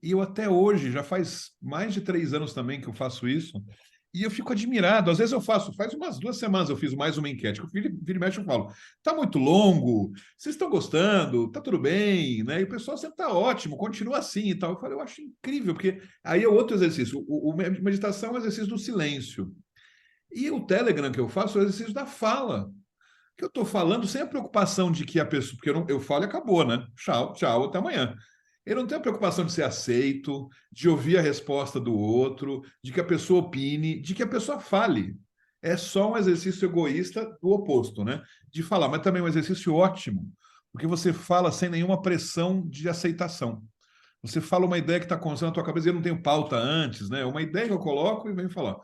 E eu até hoje, já faz mais de 3 anos também que eu faço isso, e eu fico admirado. Às vezes eu faço, faz umas 2 semanas eu fiz mais uma enquete, que eu vira e mexe eu falo, tá muito longo, vocês estão gostando, tá tudo bem, né? E o pessoal sempre tá ótimo, continua assim e tal. Eu falei, eu acho incrível, porque aí é outro exercício. Meditação é um exercício do silêncio. E o Telegram que eu faço é o exercício da fala. Que eu estou falando sem a preocupação de que a pessoa, porque eu falo e acabou, né? Tchau, tchau, até amanhã. Eu não tenho a preocupação de ser aceito, de ouvir a resposta do outro, de que a pessoa opine, de que a pessoa fale. É só um exercício egoísta do oposto, né? De falar, mas também é um exercício ótimo, porque você fala sem nenhuma pressão de aceitação. Você fala uma ideia que está acontecendo na tua cabeça, e eu não tenho pauta antes, né? É uma ideia que eu coloco e venho falar.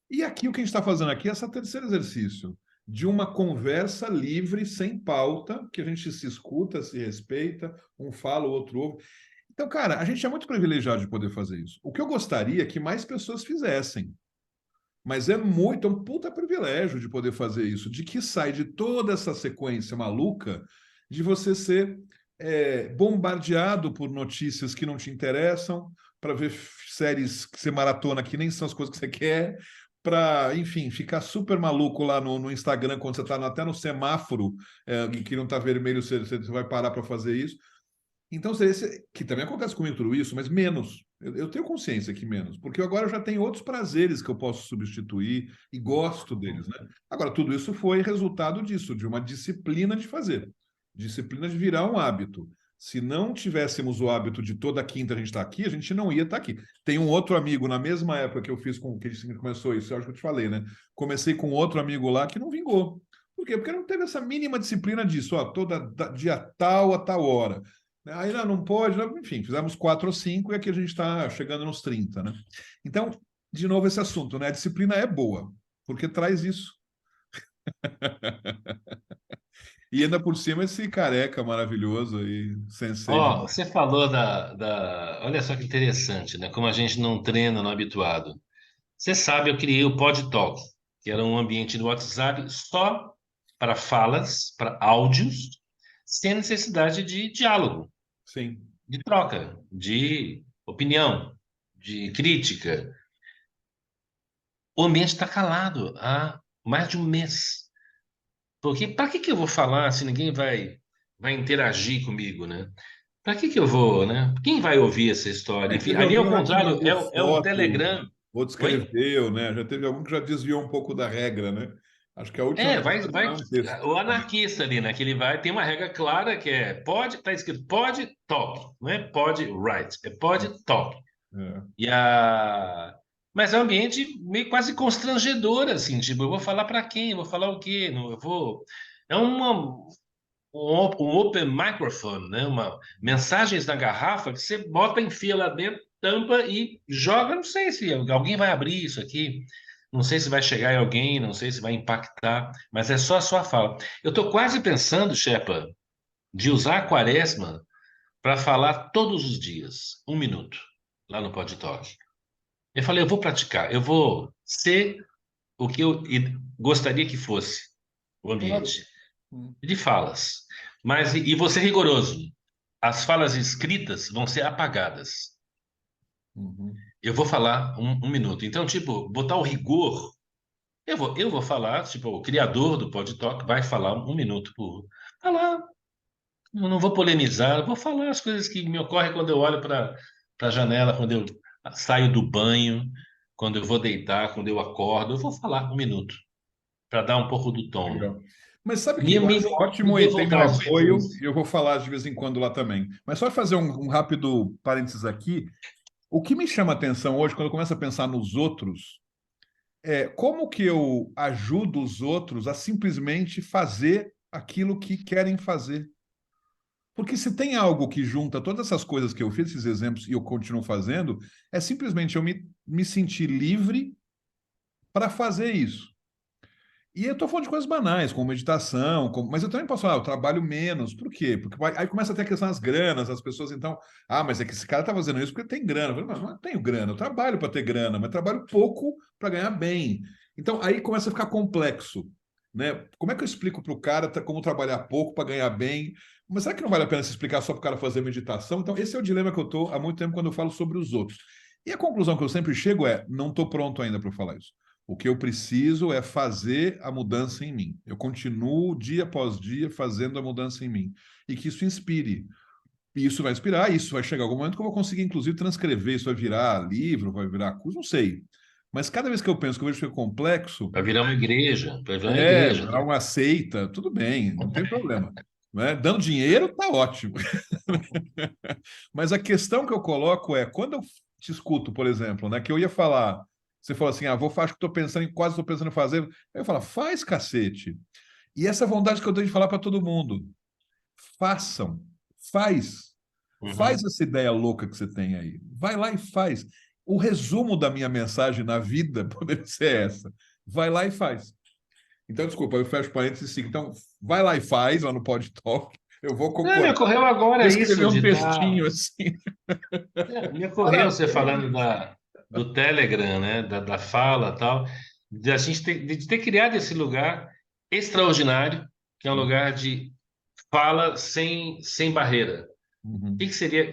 E aqui o que a gente está fazendo aqui é esse terceiro exercício de uma conversa livre, sem pauta, que a gente se escuta, se respeita, um fala, o outro ouve. Então, cara, a gente é muito privilegiado de poder fazer isso. O que eu gostaria é que mais pessoas fizessem. Mas é um puta privilégio de poder fazer isso, de que sai de toda essa sequência maluca de você ser bombardeado por notícias que não te interessam, para ver séries que você maratona que nem são as coisas que você quer, para, enfim, ficar super maluco lá no Instagram quando você está até no semáforo que não está vermelho, você vai parar para fazer isso. Então, que também acontece comigo tudo isso, mas menos. Eu tenho consciência que menos, porque agora eu já tenho outros prazeres que eu posso substituir e gosto deles, né? Agora, tudo isso foi resultado disso, de uma disciplina de fazer, disciplina de virar um hábito. Se não tivéssemos o hábito de toda quinta a gente estar aqui, a gente não ia estar aqui. Tem um outro amigo, na mesma época que eu fiz com que a gente começou isso, eu acho que eu te falei, né? Comecei com outro amigo lá que não vingou. Por quê? Porque não teve essa mínima disciplina disso, ó, dia tal a tal hora. Aí não pode, enfim, fizemos 4 ou 5 e aqui a gente está chegando nos 30, né? Então, de novo, esse assunto, né? A disciplina é boa, porque traz isso. E ainda por cima esse careca maravilhoso aí, sensei de. Ó, você falou Olha só que interessante, né? Como a gente não treina no habituado. Você sabe, eu criei o Pod Talk, que era um ambiente do WhatsApp só para falas, para áudios, sem necessidade de diálogo, Sim. de troca, de opinião, de crítica. O ambiente está calado há mais de um mês. Porque para que eu vou falar se ninguém vai interagir comigo, né? Para que eu vou, né? Quem vai ouvir essa história? Enfim, Teve ali ao alguém lá que contrário, mandou é o foto, Telegram. outro Oi? escreveu, né? Já teve algum que já desviou um pouco da regra, né? Acho que a última vez foi Vai um texto. o anarquista ali, né? Que ele vai, tem uma regra clara que é pode, tá escrito pode talk, não é pode write, é pode talk. É. E a Mas é um ambiente meio quase constrangedor, assim, tipo, eu vou falar para quem? Eu vou falar o quê? Não, eu vou. É um open microphone, né? Mensagens na garrafa que você bota, enfia lá dentro, tampa e joga. Não sei se alguém vai abrir isso aqui, não sei se vai chegar em alguém, não sei se vai impactar, mas é só a sua fala. Eu estou quase pensando, Shepa, de usar a quaresma para falar todos os dias, 1 minuto, lá no Pod Talk. Eu falei, eu vou praticar, eu vou ser o que eu gostaria que fosse o Claro. ambiente Hum. de falas. Mas, e vou ser rigoroso, as falas escritas vão ser apagadas. Uhum. Eu vou falar 1 minuto. Então, tipo, botar o rigor, eu vou falar, tipo, o criador do Pod Talk vai falar 1 minuto por falar. Eu não vou polemizar, eu vou falar as coisas que me ocorrem quando eu olho para a janela, quando eu saio do banho, quando eu vou deitar, quando eu acordo, eu vou falar 1 minuto para dar um pouco do tom. Legal. Mas sabe que Me, eu me, acho me ótimo e deu tem meu vontade de fazer apoio, isso. e eu vou falar de vez em quando lá também. Mas só fazer um rápido parênteses aqui. O que me chama a atenção hoje, quando eu começo a pensar nos outros, é como que eu ajudo os outros a simplesmente fazer aquilo que querem fazer. Porque se tem algo que junta todas essas coisas que eu fiz, esses exemplos, e eu continuo fazendo, é simplesmente eu me sentir livre para fazer isso. E eu estou falando de coisas banais, como meditação, mas eu também posso falar, eu trabalho menos. Por quê? Porque aí começa a ter a questão das granas, as pessoas então, mas é que esse cara está fazendo isso porque tem grana. Eu falei, mas não tenho grana, eu trabalho para ter grana, mas trabalho pouco para ganhar bem. Então aí começa a ficar complexo, né? Como é que eu explico para o cara como trabalhar pouco para ganhar bem? Mas será que não vale a pena se explicar só para o cara fazer meditação? Então esse é o dilema que eu estou há muito tempo quando eu falo sobre os outros. E a conclusão que eu sempre chego é, não estou pronto ainda para falar isso. O que eu preciso é fazer a mudança em mim. Eu continuo dia após dia fazendo a mudança em mim. E que isso inspire. E isso vai inspirar, isso vai chegar algum momento que eu vou conseguir, inclusive, transcrever. Isso vai virar livro, vai virar curso, não sei. Mas cada vez que eu penso que eu vejo que é complexo, Vai virar uma igreja, vai virar uma igreja. virar uma seita, tudo bem, não tem problema. Né? Dando dinheiro, tá ótimo. Mas a questão que eu coloco é, quando eu te escuto, por exemplo, né, que eu ia falar, você falou assim, vou fazer, estou pensando em, quase estou pensando em fazer. Eu falo, faz cacete. E essa vontade que eu tenho de falar para todo mundo, façam, faz. Faz Uhum. essa ideia louca que você tem aí. Vai lá e faz. O resumo da minha mensagem na vida poderia ser essa. Vai lá e faz. Então, desculpa, eu fecho parênteses e sigo. Então, vai lá e faz lá no Pod Talk. Eu vou Me concordar. ocorreu Vou agora escrever isso um de estar. textinho assim. Me ocorreu você Parabéns. falando do Telegram, né? Da fala e tal, de a gente de ter criado esse lugar extraordinário, que é um lugar de fala sem barreira. O que Uhum. que seria,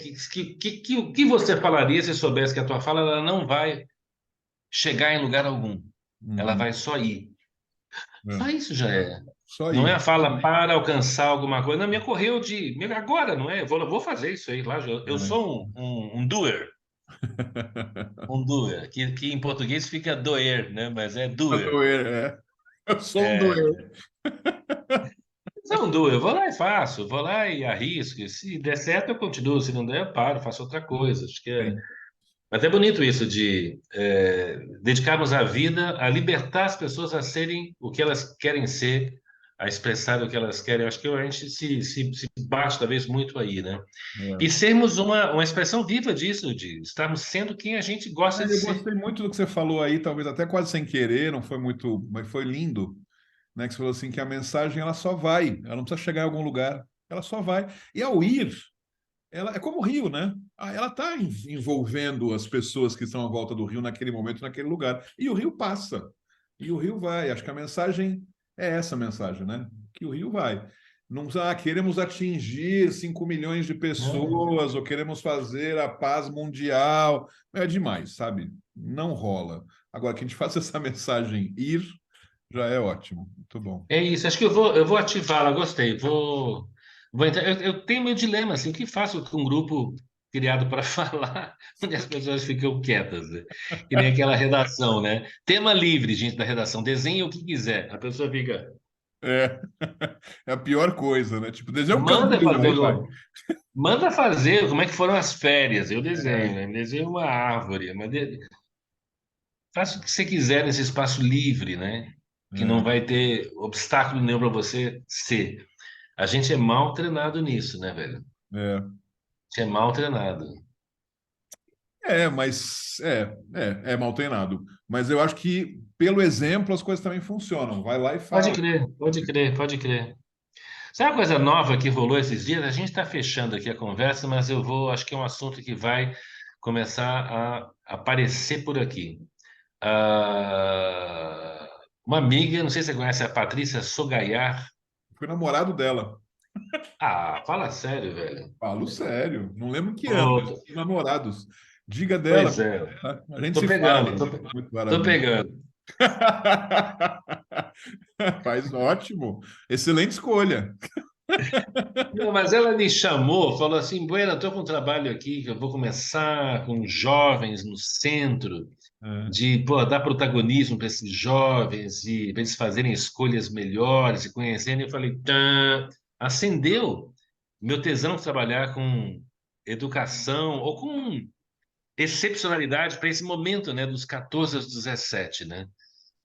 o que você falaria se soubesse que a tua fala ela não vai chegar em lugar algum? Ela Uhum. vai só ir. Só É. isso já é. Só Não é a aí. fala para alcançar alguma coisa. Não, me ocorreu agora, não é? Eu vou fazer isso aí lá. Eu É. sou um doer. Um doer, que em português fica doer, né? Mas é A doer. doer, é. Eu sou um É, doer. mas é um doer. Eu vou lá e faço, vou lá e arrisco. Se der certo, eu continuo. Se não der, eu paro, faço outra coisa. Acho que é. Sim. Mas é bonito isso de dedicarmos a vida a libertar as pessoas a serem o que elas querem ser, a expressar o que elas querem. Eu acho que a gente se bate talvez muito aí, né? E É. sermos uma expressão viva disso, de estarmos sendo quem a gente gosta de Eu ser. gostei muito do que você falou aí, talvez até quase sem querer, não foi muito, mas foi lindo, né? Que você falou assim que a mensagem ela só vai, ela não precisa chegar em algum lugar, ela só vai. E ao ir, ela é como o rio, né? Ela está envolvendo as pessoas que estão à volta do rio naquele momento, naquele lugar. E o rio passa. E o rio vai. Acho que a mensagem é essa mensagem, né? Que o rio vai. Não, queremos atingir 5 milhões de pessoas ou queremos fazer a paz mundial. É demais, sabe? Não rola. Agora, que a gente faça essa mensagem ir, já é ótimo. Muito bom. É isso, acho que eu vou ativá-la, gostei. Vou entrar. Eu tenho meu dilema, assim, o que faço com um grupo criado para falar, onde as pessoas ficam quietas, né? Que nem aquela redação, né? Tema livre, gente, da redação, desenhe o que quiser. A pessoa fica, É, é a pior coisa, né? Tipo, desenho um manda camburão, fazer, aí vai. manda fazer, como é que foram as férias? Eu desenho, É. né? Desenho uma árvore, faça o que você quiser nesse espaço livre, né? Que não É, vai ter obstáculo nenhum para você ser. A gente é mal treinado nisso, né, velho? A é. gente é mal treinado. Mas é mal treinado. Mas eu acho que, pelo exemplo, as coisas também funcionam. Vai lá e Pode fala. crer, pode crer, pode crer. Sabe uma coisa nova que rolou esses dias? A gente está fechando aqui a conversa, mas eu vou, acho que é um assunto que vai começar a aparecer por aqui. Uma amiga, não sei se você conhece a Patrícia Sogaiar. Fui namorado dela. Ah, fala sério, velho. Falo sério. Não lembro que ano, Ô, mas namorados. Diga dela. pois é, Tá? A gente tô se fala. pegando, Muito tô maravilha. pegando. Faz ótimo. Excelente escolha. Não, mas ela me chamou, falou assim, Bueno, estou com um trabalho aqui que eu vou começar com jovens no centro, É. de pô, dar protagonismo para esses jovens e para eles fazerem escolhas melhores e conhecerem. Eu falei, tá, acendeu meu tesão de trabalhar com educação ou com excepcionalidade para esse momento, né, dos 14 aos 17, né?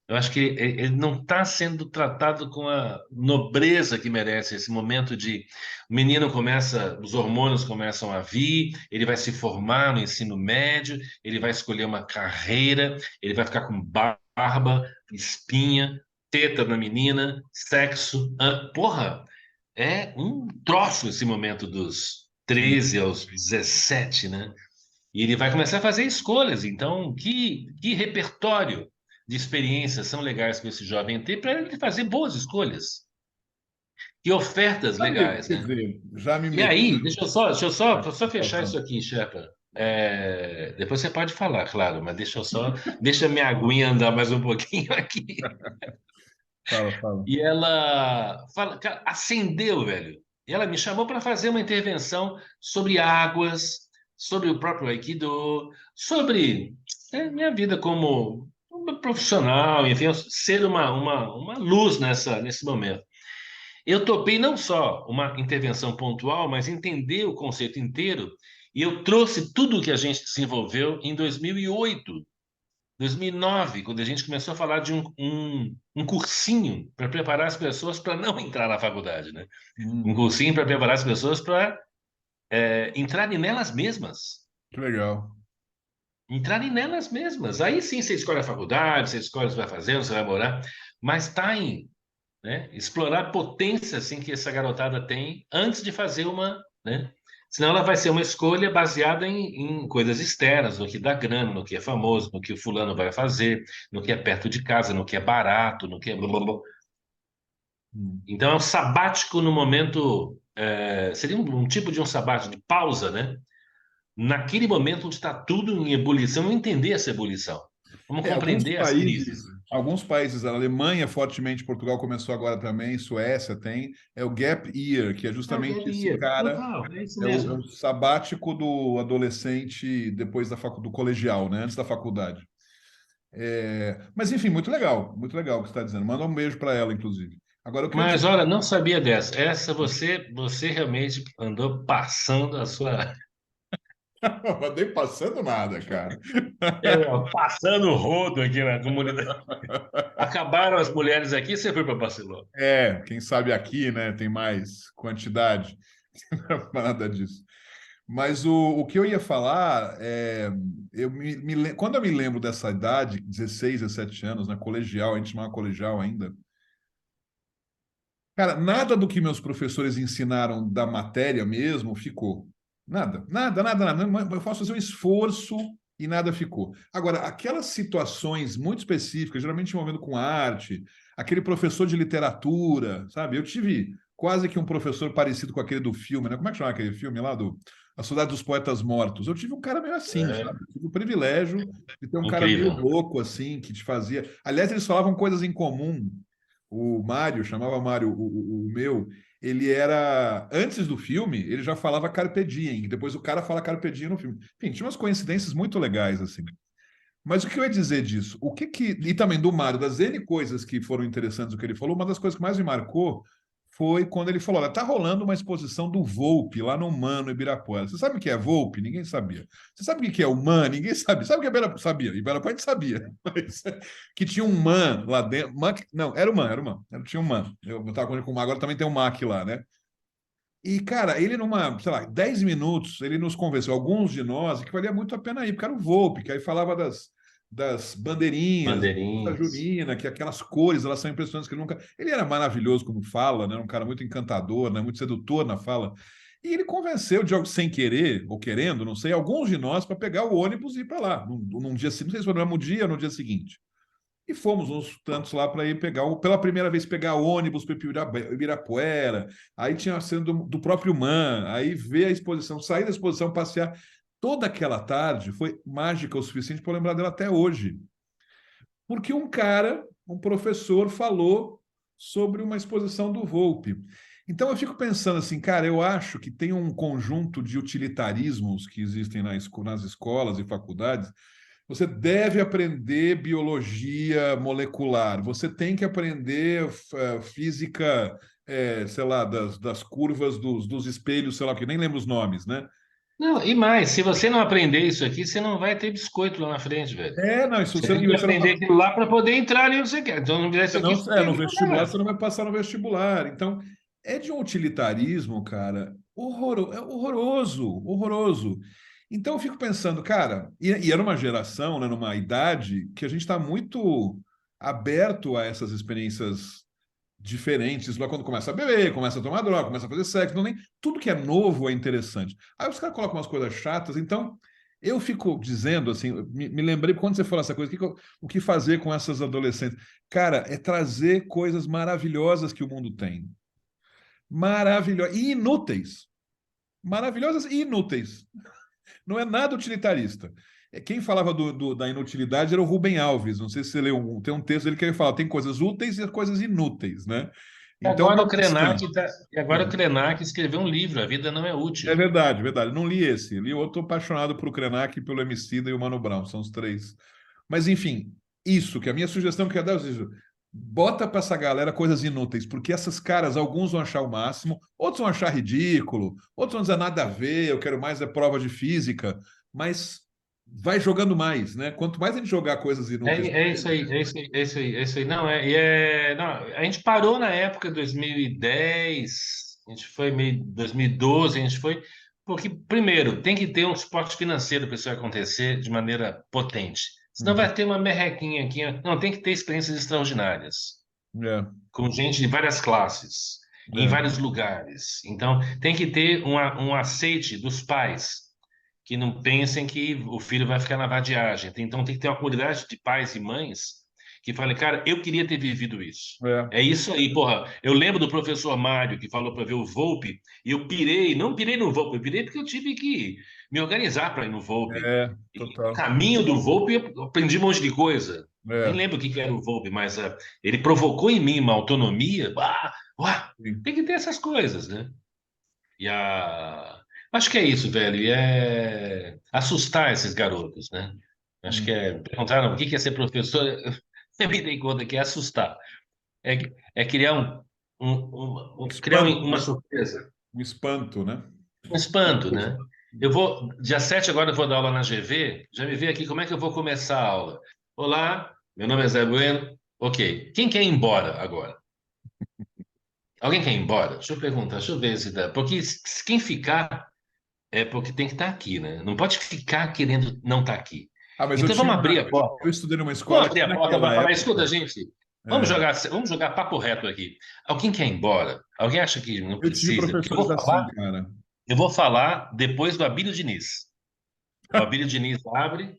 Eu acho que ele não está sendo tratado com a nobreza que merece esse momento de o menino começa, os hormônios começam a vir, ele vai se formar no ensino médio, ele vai escolher uma carreira, ele vai ficar com barba, espinha, teta na menina, sexo. Porra, é um troço esse momento dos Sim. 13 aos 17, né? E ele vai começar a fazer escolhas. Então, que repertório de experiências são legais para esse jovem ter para ele fazer boas escolhas? Que ofertas Sabe, legais, quer né? dizer, já me E meti. aí, deixa eu só fechar isso aqui, Shepa. Depois você pode falar, claro, mas deixa minha aguinha andar mais um pouquinho aqui. Fala, fala. E ela fala, cara, acendeu, velho. E ela me chamou para fazer uma intervenção sobre águas, sobre o próprio Aikido, sobre minha vida como um profissional, enfim, ser uma luz nesse momento. Eu topei não só uma intervenção pontual, mas entender o conceito inteiro, e eu trouxe tudo o que a gente desenvolveu em 2008. 2009, quando a gente começou a falar de um cursinho para preparar as pessoas para não entrar na faculdade, né? Um Hum, cursinho para preparar as pessoas para entrarem nelas mesmas. que legal. Entrarem nelas mesmas. Aí sim você escolhe a faculdade, você escolhe o que você vai fazer, onde você vai morar, mas está em, né, explorar a potência assim, que essa garotada tem antes de fazer uma, né? Senão ela vai ser uma escolha baseada em coisas externas, no que dá grana, no que é famoso, no que o fulano vai fazer, no que é perto de casa, no que é barato, no que é blá, blá, blá. Hum. Então é um sabático no momento, seria um tipo de um sabático de pausa, né? Naquele momento onde está tudo em ebulição, vamos entender essa ebulição. Vamos Alguns compreender as crises. países, alguns países, a Alemanha fortemente, Portugal começou agora também, Suécia tem, é o gap year, que é É o justamente gap esse year. cara, Total, é isso é mesmo. o sabático do adolescente depois do colegial, né? Antes da faculdade. Mas enfim, muito legal o que você está dizendo. Manda um beijo para ela, inclusive. Agora eu queria te Mas olha, não sabia dessa. Essa você realmente andou passando a sua. não andei passando nada, cara. Passando o rodo aqui na comunidade. Acabaram as mulheres aqui, você foi para Barcelona. Quem sabe aqui, né, tem mais quantidade. Não é nada disso. Mas o que eu ia falar quando eu me lembro dessa idade, 16, 17 anos, né, colegial, a gente chamava colegial ainda, cara, nada do que meus professores ensinaram da matéria mesmo ficou. Nada. Eu posso fazer um esforço e nada ficou. Agora, aquelas situações muito específicas, geralmente envolvendo com arte, aquele professor de literatura, sabe? Eu tive quase que um professor parecido com aquele do filme, né? Como é que chama aquele filme lá do A Cidade dos Poetas Mortos? Eu tive um cara meio assim, É, sabe? Eu tive o privilégio de ter um cara meio incrível. louco assim, que te fazia. Aliás, eles falavam coisas em comum. O Mário, chamava Mário, o meu, ele era, antes do filme, ele já falava Carpe Diem, depois o cara fala Carpe Diem no filme. Enfim, tinha umas coincidências muito legais, assim. Mas o que eu ia dizer disso? E também do Mário, das N coisas que foram interessantes o que ele falou, uma das coisas que mais me marcou foi quando ele falou: olha, tá rolando uma exposição do Volpe lá no MAN, no Ibirapuera. Você sabe o que é Volpe? Ninguém sabia. Você sabe o que é o MAN? Ninguém sabia. Sabe o que é Ibirapuera? Sabia. Ibirapuera a gente sabia. Mas, que tinha um MAN lá dentro. Não, era o MAN, era o MAN. Tinha um MAN. Eu estava com o MAN, agora também tem um MAC lá, né? E, cara, ele numa, sei lá, 10 minutos, ele nos convenceu, alguns de nós, que valia muito a pena ir, porque era o Volpe, que aí falava das bandeirinhas, da Bandeirinhas. junina, que aquelas cores, elas são impressionantes, que ele nunca... Ele era maravilhoso como fala, né? Um cara muito encantador, né? Muito sedutor na fala. E ele convenceu, de algo sem querer, ou querendo, não sei, alguns de nós para pegar o ônibus e ir para lá, num dia, não sei se foi no mesmo dia ou no dia seguinte. E fomos uns tantos lá para ir pegar, pela primeira vez, pegar ônibus para Ibirapuera. Aí tinha sendo do próprio MAN, aí ver a exposição, sair da exposição, passear. Toda aquela tarde foi mágica o suficiente para lembrar dela até hoje. Porque um cara, um professor, falou sobre uma exposição do Volpe. Então eu fico pensando assim, cara, eu acho que tem um conjunto de utilitarismos que existem nas escolas e faculdades. Você deve aprender biologia molecular, você tem que aprender física, sei lá, das curvas dos espelhos, sei lá, que nem lembro os nomes, né? Não, e mais, se você não aprender isso aqui, você não vai ter biscoito lá na frente, velho. Não, isso Você você, tem e que você não aprender aquilo lá para poder entrar ali onde você quer. Então, não fizer isso aqui, não, você tem no que vestibular, trabalhar. você não vai passar no vestibular. Então, é de um utilitarismo, cara, é horroroso, horroroso. Então, eu fico pensando, cara, e era uma geração, né, numa idade que a gente está muito aberto a essas experiências diferentes lá quando começa a beber, começa a tomar droga, começa a fazer sexo, não nem tudo que é novo é interessante. Aí os caras colocam umas coisas chatas, então eu fico dizendo assim, me lembrei quando você falou essa coisa, o que fazer com essas adolescentes? Cara, é trazer coisas maravilhosas que o mundo tem. Maravilhosas e inúteis. Maravilhosas e inúteis. Não é nada utilitarista. Quem falava da inutilidade era o Rubem Alves. Não sei se você leu, tem um texto dele que ele fala, tem coisas úteis e coisas inúteis, né? Então, Agora uma o questão. Krenak, e agora o Krenak escreveu um livro, A Vida Não É É Útil. verdade, verdade. Não li esse. Li outro apaixonado por Krenak, pelo Emicida e o Mano Brown. São os três. Mas, enfim, isso, que a minha sugestão que é dar, bota para essa galera coisas inúteis, porque essas caras, alguns vão achar o máximo, outros vão achar ridículo, outros vão dizer nada a ver, eu quero mais é prova de física, mas vai jogando mais, né? Quanto mais a gente jogar coisas inúteis. É isso aí, é isso aí, é isso aí, é isso aí. Não, não, a gente parou na época de 2010, a gente foi meio 2012, a gente foi, porque, primeiro, tem que ter um suporte financeiro para isso acontecer de maneira potente. Senão Uhum. vai ter uma merrequinha aqui. Não, tem que ter experiências extraordinárias, É, com gente de várias classes, em é, vários lugares. Então, tem que ter um aceite dos pais que não pensem que o filho vai ficar na vadiagem. Então tem que ter uma comunidade de pais e mães que falem, cara, eu queria ter vivido isso. é, É isso aí, porra. Eu lembro do professor Mário que falou para ver o Volpe e eu pirei, não pirei no Volpe, eu pirei porque eu tive que me organizar para ir no Volpe. E no total. caminho do Volpe eu aprendi um monte de coisa. Nem É, lembro o que que era o Volpe, mas ele provocou em mim uma autonomia. sim. Tem que ter essas coisas, né? E a... Acho que é isso, velho. E é assustar esses garotos, né? Acho que Hum. é. Perguntaram o que que é ser professor. Eu me dei conta que é assustar. É, é criar criar Espanto, uma né? surpresa, Um espanto, né? um espanto, né? Eu vou, dia 7 agora eu vou dar aula na GV. Já me vê aqui como é que eu vou começar a aula. Olá, meu nome é Zé Bueno. Ok. Quem quer ir embora agora? Alguém quer ir embora? Deixa eu perguntar, deixa eu ver se dá. Porque quem ficar. É porque tem que estar aqui, né? Não pode ficar querendo não estar aqui. Ah, mas Então vamos abrir a eu porta. estudei numa Vamos escola que abrir a porta naquela para falar. Escuta, época, gente. é, Vamos jogar papo reto aqui. Alguém quer ir embora? Alguém acha que não eu tive precisa? Porque professores assim, cara. eu vou falar depois do Abílio Diniz. O Abílio Diniz abre,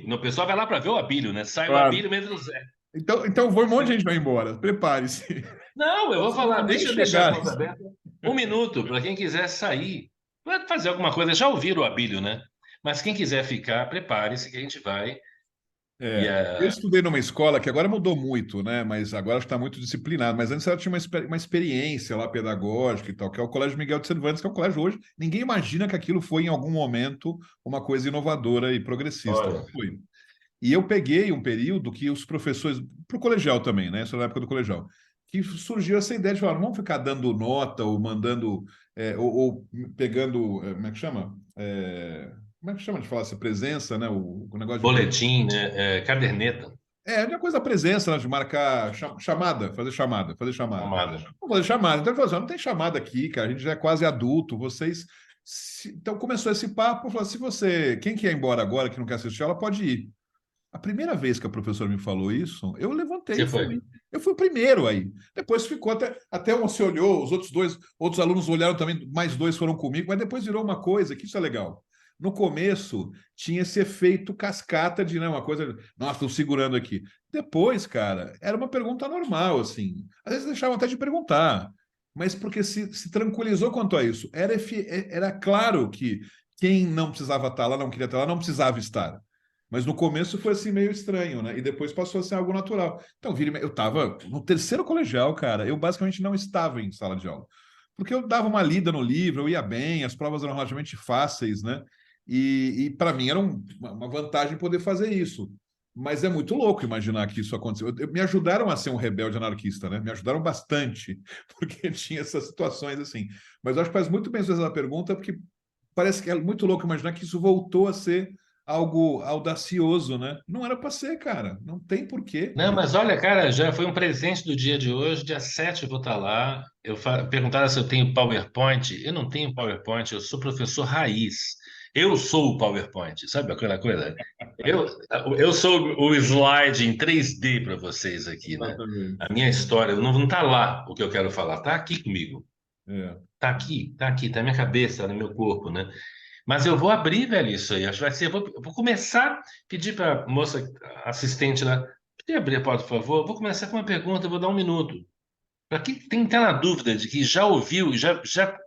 o pessoal vai lá para ver o Abílio, né? Sai o Claro. Abílio mesmo o Zé. Então um monte de gente vai embora. Prepare-se. Não, eu vou Vocês não falar, vão nem deixa eu deixar a chegar. porta aberta. Um minuto para quem quiser sair. Vai fazer alguma coisa, já ouviram o Abílio, né? Mas quem quiser ficar, prepare-se que a gente vai. E Eu a estudei numa escola que agora mudou muito, né? Mas agora está muito disciplinado. Mas antes ela tinha uma experiência lá pedagógica e tal, que é o Colégio Miguel de Cervantes, que é um colégio hoje. Ninguém imagina que aquilo foi, em algum momento, uma coisa inovadora e progressista. Olha, Foi. E eu peguei um período que os professores, para o colegial também, né? Isso era na época do colegial, que surgiu essa ideia de falar, não vamos ficar dando nota ou mandando, ou pegando, como é que chama? Como é que chama de falar essa presença, né? O negócio de presença. Boletim, né? Caderneta, É a coisa da presença, né? De marcar chamada, fazer chamada, fazer chamada. chamada. Vamos fazer chamada. Então ele falou assim: "Ó, não tem chamada aqui, cara, a gente já é quase adulto, vocês. Então começou esse papo, falou: se você, quem quer ir embora agora, que não quer assistir, ela pode ir. A primeira vez que a professora me falou isso, eu levantei Você e foi. fui. Eu fui o primeiro aí. Depois ficou até um se olhou, os outros alunos olharam também, mais dois foram comigo, mas depois virou uma coisa que isso é legal. No começo tinha esse efeito cascata de, né, uma coisa, nossa, estou segurando aqui. Depois, cara, era uma pergunta normal, assim. Às vezes deixavam até de perguntar, mas porque se tranquilizou quanto a isso. Era claro que quem não precisava estar lá, não queria estar lá, não precisava estar. Mas no começo foi assim meio estranho, né? E depois passou a ser algo natural. Então, eu estava no terceiro colegial, cara. Eu basicamente não estava em sala de aula. Porque eu dava uma lida no livro, eu ia bem, as provas eram relativamente fáceis, né? E para mim era uma vantagem poder fazer isso. Mas é muito louco imaginar que isso aconteceu. Me ajudaram a ser um rebelde anarquista, né? Me ajudaram bastante, porque tinha essas situações assim. Mas eu acho que faz muito bem fazer essa pergunta, porque parece que é muito louco imaginar que isso voltou a ser algo audacioso, né? Não era para ser, cara. Não tem porquê. Não, mas olha, cara, já foi um presente do dia de hoje, dia 7 eu vou estar lá. Perguntaram se eu tenho PowerPoint. Eu não tenho PowerPoint, eu sou professor raiz. Eu sou o PowerPoint, sabe aquela coisa? Eu, eu sou o slide em 3D para vocês aqui, né? Exatamente. A minha história, não tá lá o que eu quero falar, tá aqui comigo. É. Tá aqui, tá na minha cabeça, no meu corpo, né? Mas eu vou abrir, velho, isso aí. Acho que vai ser. Eu vou começar a pedir para a moça assistente lá. Podia abrir a porta, por favor? Eu vou começar com uma pergunta, eu vou dar um minuto. Para quem tem que estar na dúvida de que já ouviu, já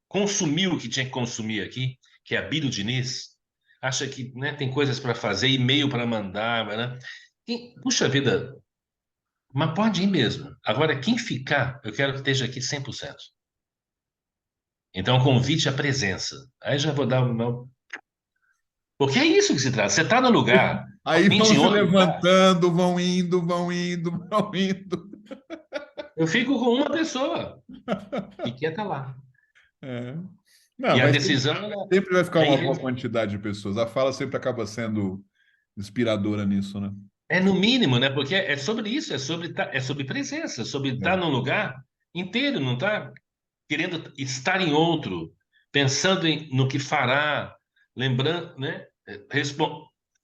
consumiu o que tinha que consumir aqui, que é a Bílio Diniz, acha que, né, tem coisas para fazer, e-mail para mandar, né? Puxa vida, mas pode ir mesmo. Agora, quem ficar, eu quero que esteja aqui 100%. Então, convite à presença. Aí já vou dar o meu. Porque é isso que se trata. Você está no lugar, Aí vinte vão em se outro lugar. levantando, vão indo, vão indo, vão indo. Eu fico com uma pessoa e quer estar lá. É. Não, E a mas decisão sempre vai ficar é, uma boa quantidade de pessoas. A fala sempre acaba sendo inspiradora nisso, né? é no mínimo, né? Porque é sobre isso, é sobre presença, sobre estar É. num lugar inteiro, não está querendo estar em outro, pensando no que fará, lembrando, né?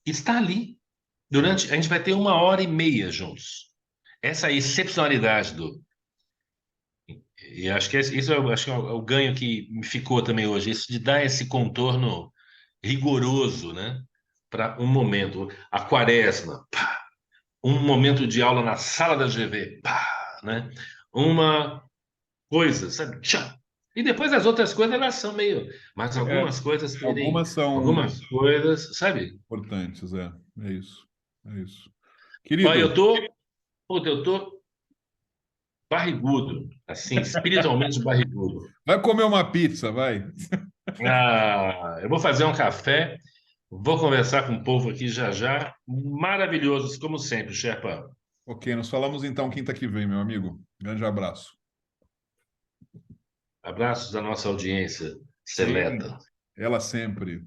Está ali. A gente vai ter 1 hora e meia juntos. Essa é a excepcionalidade do. E acho que isso acho que é o ganho que me ficou também hoje, isso de dar esse contorno rigoroso, né? Para um momento. A quaresma, pá, um momento de aula na sala da GV, pá, né? Uma coisa, sabe? Tchá. E depois as outras coisas elas são meio. Mas É, algumas coisas terem. algumas são Algumas coisas, sabe? importantes, é isso. É isso. Olha, Querido, puta, eu tô barrigudo, assim, espiritualmente barrigudo. vai comer uma pizza, vai. Ah, eu vou fazer um café, vou conversar com o povo aqui já já. Maravilhosos, como sempre, Sherpa. Ok, nos falamos então quinta que vem, meu amigo. Grande abraço. Abraços da nossa audiência Sim, seleta. ela sempre.